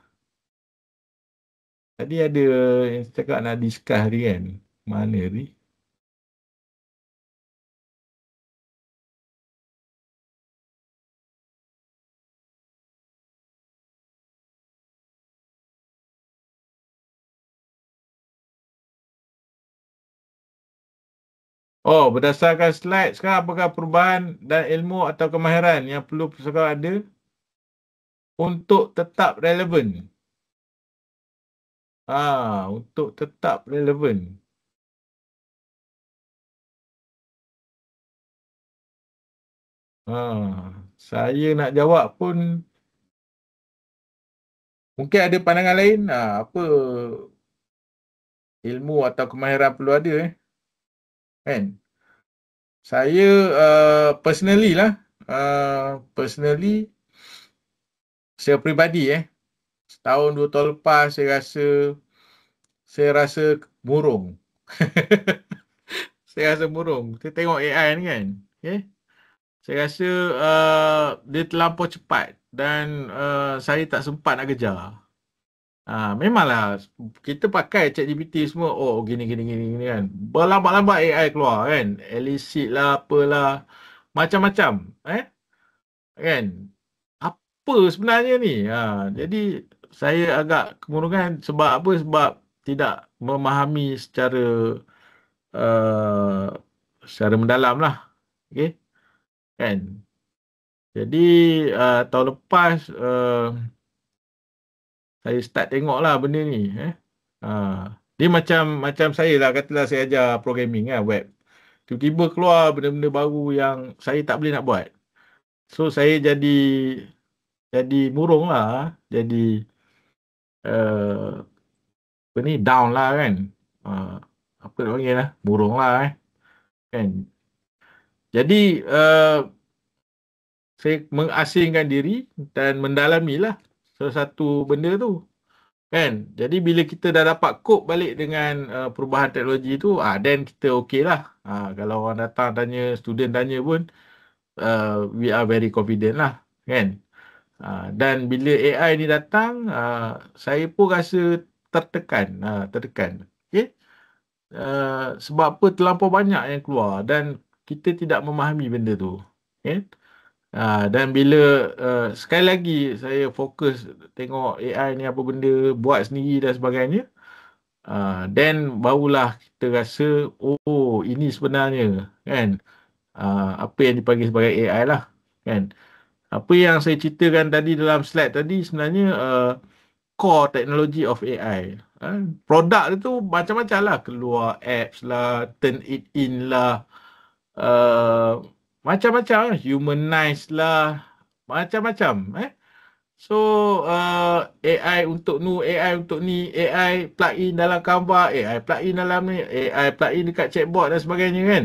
Tadi ada yang cakap nak discuss ni kan? Mana ni? Oh, berdasarkan slide sekarang, apakah perubahan dan ilmu atau kemahiran yang perlu pesakawat ada untuk tetap relevan? Untuk tetap relevan. Saya nak jawab pun mungkin ada pandangan lain. Apa ilmu atau kemahiran perlu ada, kan? Saya personally saya peribadi, setahun 2 tahun lepas saya rasa murung. Saya rasa murung. Kita tengok AI ni kan, saya rasa dia terlampau cepat dan saya tak sempat nak kejar. Memanglah kita pakai ChatGPT semua, gini kan. Berlambat-lambat AI keluar kan. Elicit lah, apalah. Macam-macam. Kan. Apa sebenarnya ni? Jadi saya agak kemurungan sebab apa? Sebab tidak memahami secara mendalam lah. Okay. Kan. Jadi tahun lepas saya start tengok lah benda ni. Dia macam saya lah, katalah saya ajar programming web. Tiba-tiba keluar benda-benda baru yang saya tak boleh nak buat. So saya jadi murung lah. Jadi down lah kan. Apa nak panggil lah, murung lah kan. Jadi saya mengasingkan diri dan mendalamilah sesuatu benda tu. Kan? Jadi bila kita dah dapat cope balik dengan perubahan teknologi tu, then kita okey lah. Kalau orang datang tanya, student tanya pun, we are very confident lah. Kan? Dan bila AI ni datang, saya pun rasa tertekan. Okay? Sebab apa terlampau banyak yang keluar dan kita tidak memahami benda tu. Okay? Dan bila sekali lagi saya fokus tengok AI ni apa benda, buat sendiri dan sebagainya, then barulah kita rasa, ini sebenarnya kan, apa yang dipanggil sebagai AI lah kan. Apa yang saya ceritakan tadi dalam slide tadi sebenarnya core technology of AI. Produk itu macam-macam lah, keluar apps lah, turn it in lah, macam-macam, humanize lah, macam-macam. So AI untuk AI untuk ni, AI plug-in dalam Canva, AI plug-in dalam ni, AI plug-in dekat chatbot dan sebagainya kan.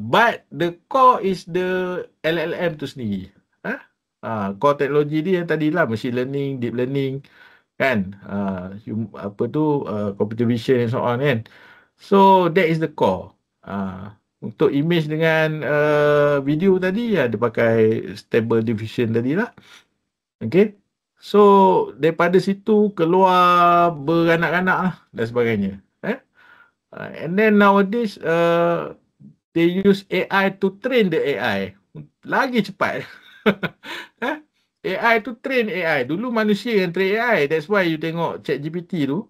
But the core is the LLM tu sendiri. Core teknologi dia yang tadi lah, machine learning, deep learning kan. Computer vision and so on kan. So that is the core. Untuk image dengan video tadi dia pakai stable diffusion tadi lah. Okay. So daripada situ keluar beranak-anak lah dan sebagainya. And then nowadays they use AI to train the AI. Lagi cepat. AI tu train AI. Dulu manusia yang train AI. That's why you tengok ChatGPT tu.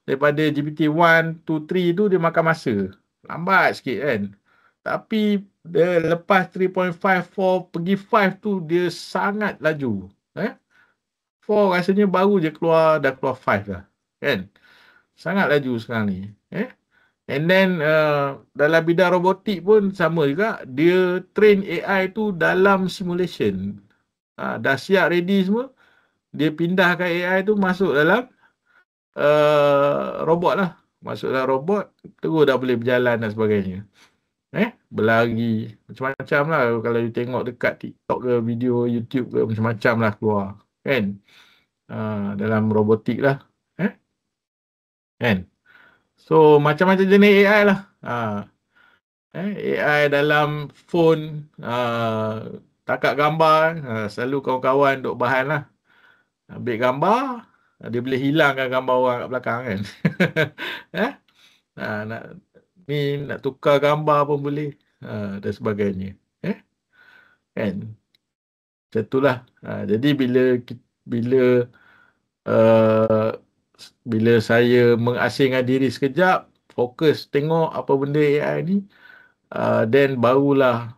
Daripada GPT 1 to 3 tu dia makan masa. Lambat sikit kan. Tapi dia lepas 3.54 pergi 5 tu dia sangat laju. 4 rasanya baru je dah keluar 5 dah. Kan? Sangat laju sekarang ni. And then dalam bidang robotik pun sama juga. Dia train AI tu dalam simulation. Dah siap ready semua. Dia pindahkan AI tu masuk dalam robot lah. Masuk dalam robot. Terus dah boleh berjalan dan sebagainya. Berlari. Macam-macam lah. Kalau you tengok dekat TikTok ke video YouTube ke macam-macam lah keluar. Kan? Dalam robotik lah. Kan? So macam-macam jenis AI lah. AI dalam phone, takat gambar, selalu kawan-kawan duk bahan lah. Ambil gambar, dia boleh hilangkan gambar orang kat belakang kan. Nak tukar gambar pun boleh dan sebagainya. Kan? Macam itulah. Jadi bila saya mengasingkan diri sekejap, fokus tengok apa benda AI ni, then barulah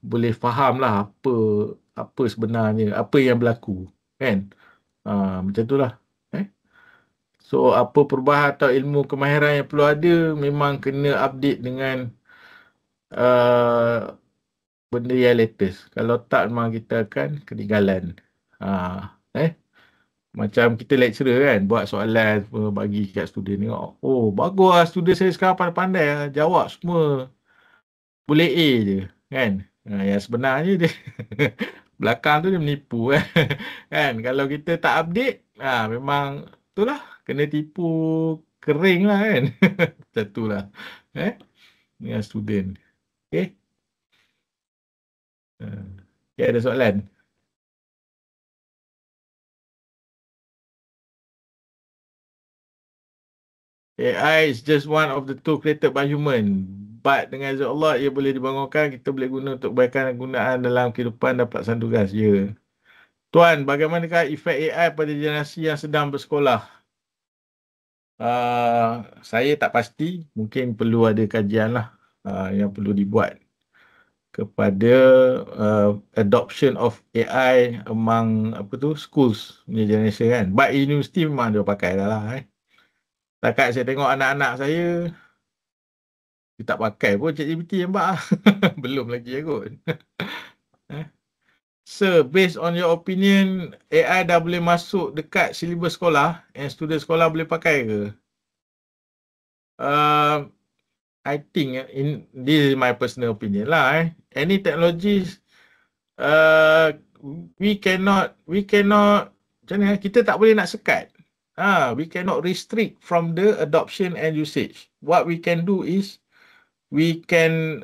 boleh faham lah apa sebenarnya, apa yang berlaku. Kan? Macam itulah. So, apa perubahan atau ilmu kemahiran yang perlu ada, memang kena update dengan benda yang latest. Kalau tak, memang kita akan ketinggalan. Macam kita lecturer kan, buat soalan semua bagi kat student tengok. Oh, bagus lah student saya sekarang pandai-pandai lah. Jawab semua boleh A je. Kan? Yang sebenarnya dia belakang tu dia menipu kan. Kalau kita tak update, memang itulah kena tipu kering lah kan. Macam itulah. Dengan student. Okay. Okay, ada soalan? AI is just one of the tool created by human. But dengan izin Allah, ia boleh dibangunkan, kita boleh guna untuk kebaikan gunaan dalam kehidupan dan pelaksanaan tugas. Ya. Tuan, bagaimanakah efek AI pada generasi yang sedang bersekolah? Saya tak pasti. Mungkin perlu ada kajian lah yang perlu dibuat kepada adoption of AI among schools punya generation kan. But universiti memang dia pakai dah lah. Takat saya tengok anak-anak saya, dia tak pakai pun ChatGPT yang bak. Belum lagi kot. Sir, based on your opinion, AI dah boleh masuk dekat silibus sekolah and student sekolah boleh pakai ke? I think this is my personal opinion lah. Any technologies, we cannot, macam mana, kita tak boleh nak sekat. We cannot restrict from the adoption and usage. What we can do is, we can,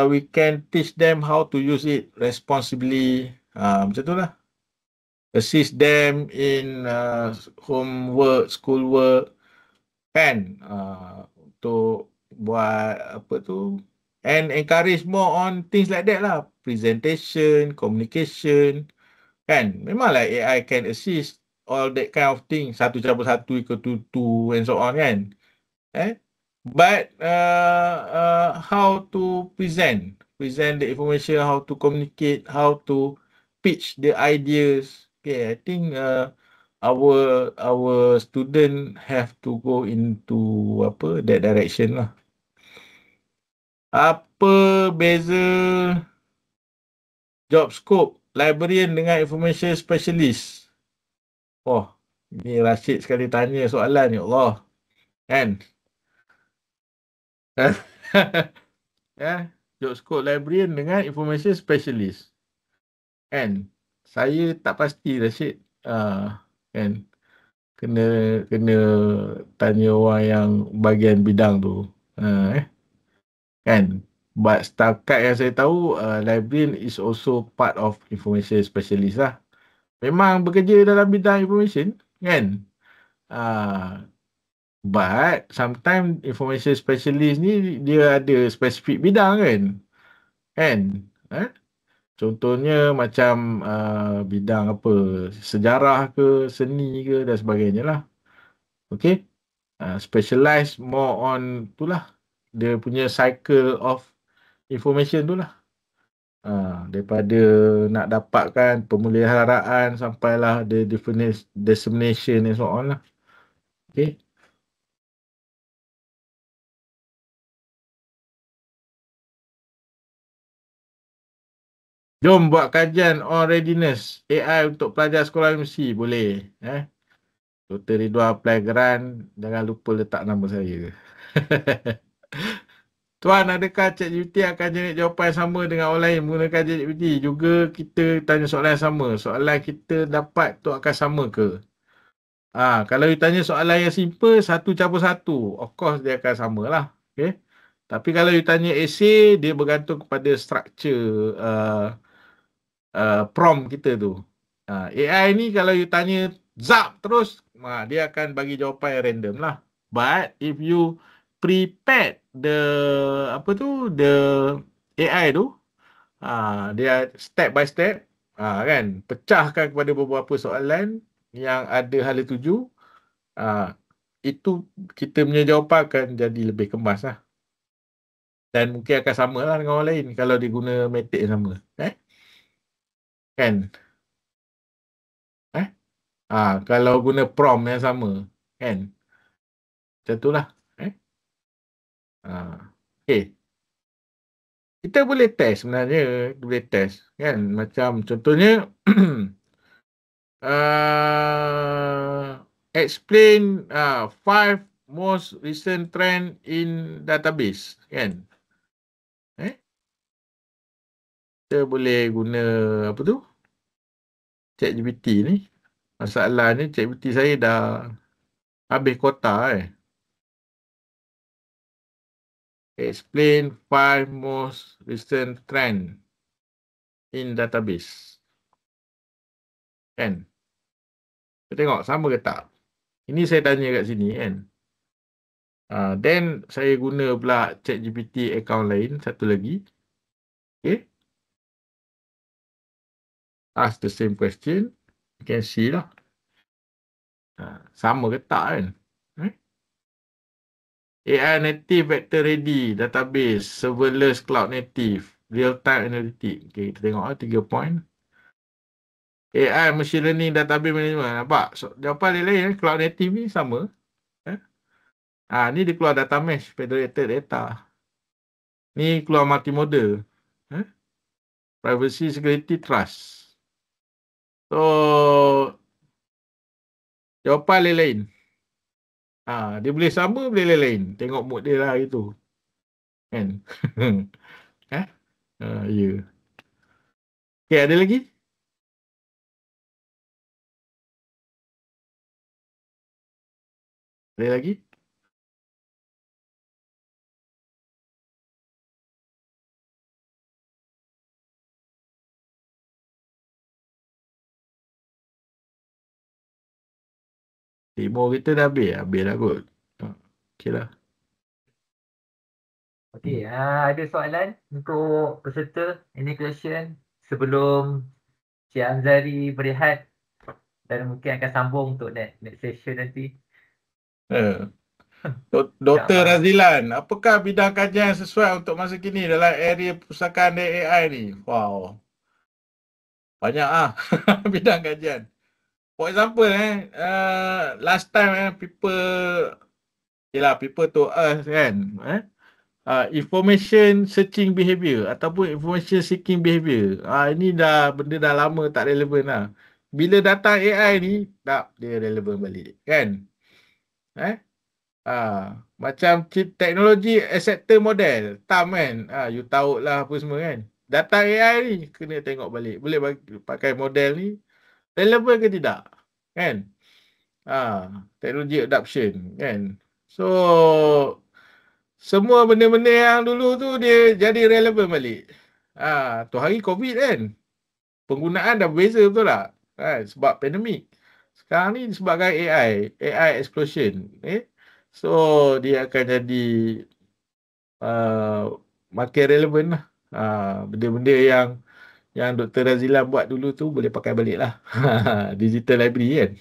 we can teach them how to use it responsibly. Macam itulah. Assist them in homework, schoolwork, kan? Untuk buat and encourage more on things like that lah. Presentation, communication, kan? Memanglah AI can assist all that kind of thing. 1+1=2 and so on kan? But how to present the information, how to communicate, how to pitch the ideas. Okay, I think our student have to go into that direction lah. Apa beza job scope librarian dengan information specialist? Oh, ni Rashid sekali tanya soalan, ya Allah. Kan? Job scope librarian dengan information specialist. Kan? Saya tak pasti Rashid. Kan? Kena tanya orang yang bahagian bidang tu. Kan? But setakat yang saya tahu, librarian is also part of information specialist lah. Memang bekerja dalam bidang information, kan? But sometimes information specialist ni dia ada spesifik bidang, kan? Kan? Contohnya macam bidang apa, sejarah ke, seni ke dan sebagainya lah. Okay? Specialize more on tu lah. Dia punya cycle of information tu lah. Daripada nak dapatkan pemeliharaan sampailah the dissemination and so on lah. Okay. Jom buat kajian on readiness AI untuk pelajar sekolah universiti. Boleh. Dr. Ridwan apply grant. Jangan lupa letak nama saya. Tuan, adakah ChatGPT akan generate jawapan yang sama dengan orang lain menggunakan ChatGPT? Juga kita tanya soalan yang sama. Soalan kita dapat tu akan sama ke? Kalau you tanya soalan yang simple, 1+1. Of course, dia akan sama lah. Okay? Tapi kalau you tanya essay, dia bergantung kepada structure prompt kita tu. AI ni kalau you tanya zap terus, dia akan bagi jawapan yang random lah. But if you prepared the AI tu, dia step by step, kan, pecahkan kepada beberapa soalan yang ada hala tuju, itu kita punya jawapan akan jadi lebih kemas lah. Dan mungkin akan sama lah dengan orang lain kalau dia guna metode yang sama. Kan? Kalau guna prompt yang sama. Kan? Macam tu lah. Okay. Kita boleh test sebenarnya. Boleh test. Kan? Macam contohnya, explain 5 most recent trend in database. Kan? Kita boleh guna apa tu? ChatGPT ni. Masalahnya ChatGPT saya dah habis kuota. Explain 5 most recent trend in database. Kan? Kita tengok sama ke tak? Ini saya tanya kat sini, kan? Then saya guna pula ChatGPT account lain, satu lagi. Okay. Ask the same question. You can see lah. Sama ke tak, kan? AI native vector ready database, serverless cloud native, real-time analytic. Okay, kita tengok 3 point. AI machine learning database management. Nampak? Jawapan lain-lain, cloud native ni sama. Ni dia keluar data mesh, federated data. Ni keluar multimodal. Privacy, security, trust. So, jawapan lain-lain. Dia boleh sama, boleh lain-lain. Tengok mood dia lah gitu. Kan? Ya. Okay, ada lagi? Ada lagi? Demo kita dah habis. Habis lah kot. Okay lah. Okey, ada soalan untuk peserta? Any question sebelum Cik Amzari berehat dan mungkin akan sambung untuk next session nanti. Dr. Razilan, apakah bidang kajian sesuai untuk masa kini dalam area pusakaan AI ni? Wow. Banyak bidang kajian. For example, last time people to us, kan, information searching behavior ataupun information seeking behavior. Ini benda dah lama tak relevan lah. Bila datang AI ni, tak dia relevan balik. Kan? Macam teknologi acceptor model, TAM kan. You tahu lah apa semua kan. Datang AI ni, kena tengok balik. Boleh pakai model ni, relevan ke tidak? Kan? Teknologi adoption kan. So, semua benda-benda yang dulu tu dia jadi relevan balik. Tu hari COVID kan. Penggunaan dah berbeza betul tak? Sebab pandemik. Sekarang ni disebabkan AI explosion. So dia akan jadi makin relevan lah. Benda-benda yang Dr. Razila buat dulu tu boleh pakai balik lah. Digital library kan.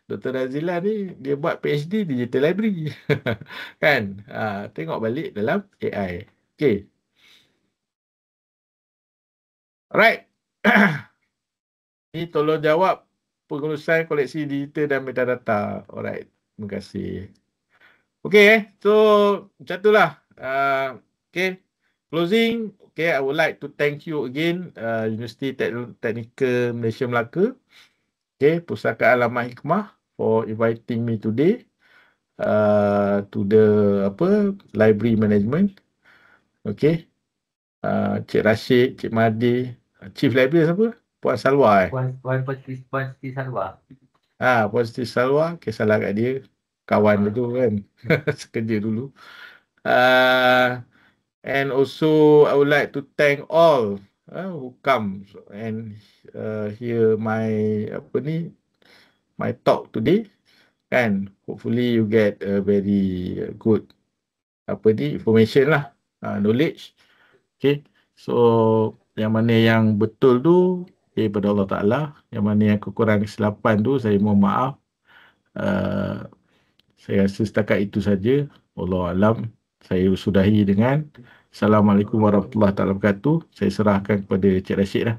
Dr. Razila ni dia buat PhD digital library. Kan? Tengok balik dalam AI. Okay. Alright. Ini tolong jawab pengurusan koleksi digital dan metadata. Alright. Terima kasih. Okay. So, macam itulah. Okay. Closing. Okay, I would like to thank you again, Universiti Teknikal Malaysia Melaka, okay, Pusakaan Laman Hikmah for inviting me today to the library management. Okay, Cik Rashid, Cik Mahdi, Chief Library siapa? Puan Salwa. Puan Siti Salwa. Puan Siti Salwa, okay, salah kat dia, kawan tu kan, sekerja dulu. And also, I would like to thank all who come and hear my talk today. And hopefully you get a very good information lah, knowledge. Okay, so yang mana yang betul tu daripada Allah Ta'ala, yang mana yang kekurangan kesilapan tu saya mohon maaf. Saya rasa setakat itu saja. Wallahu alam. Saya sudahi dengan Assalamualaikum warahmatullahi wabarakatuh. Saya serahkan kepada Cik Rashid lah.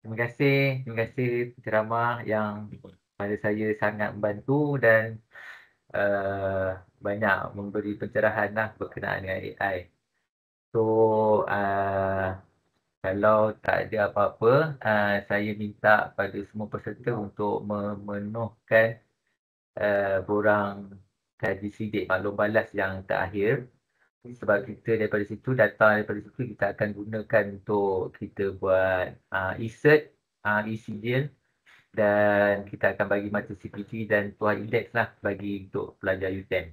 Terima kasih penceramah yang pada saya sangat membantu dan banyak memberi pencerahan lah berkenaan dengan AI. So, kalau tak ada apa-apa, saya minta pada semua peserta untuk memenuhkan borang kaji sidik maklum balas yang terakhir. Sebab kita daripada situ, data daripada situ kita akan gunakan untuk kita buat e-cert, e-sijil, dan kita akan bagi mata CPT dan tuan indeks lah bagi untuk pelajar UTM.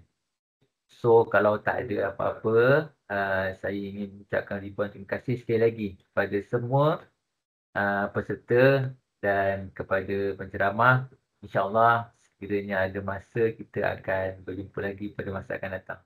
So kalau tak ada apa-apa, saya ingin ucapkan ribuan terima kasih sekali lagi kepada semua peserta dan kepada penceramah. InsyaAllah sekiranya ada masa kita akan berjumpa lagi pada masa akan datang.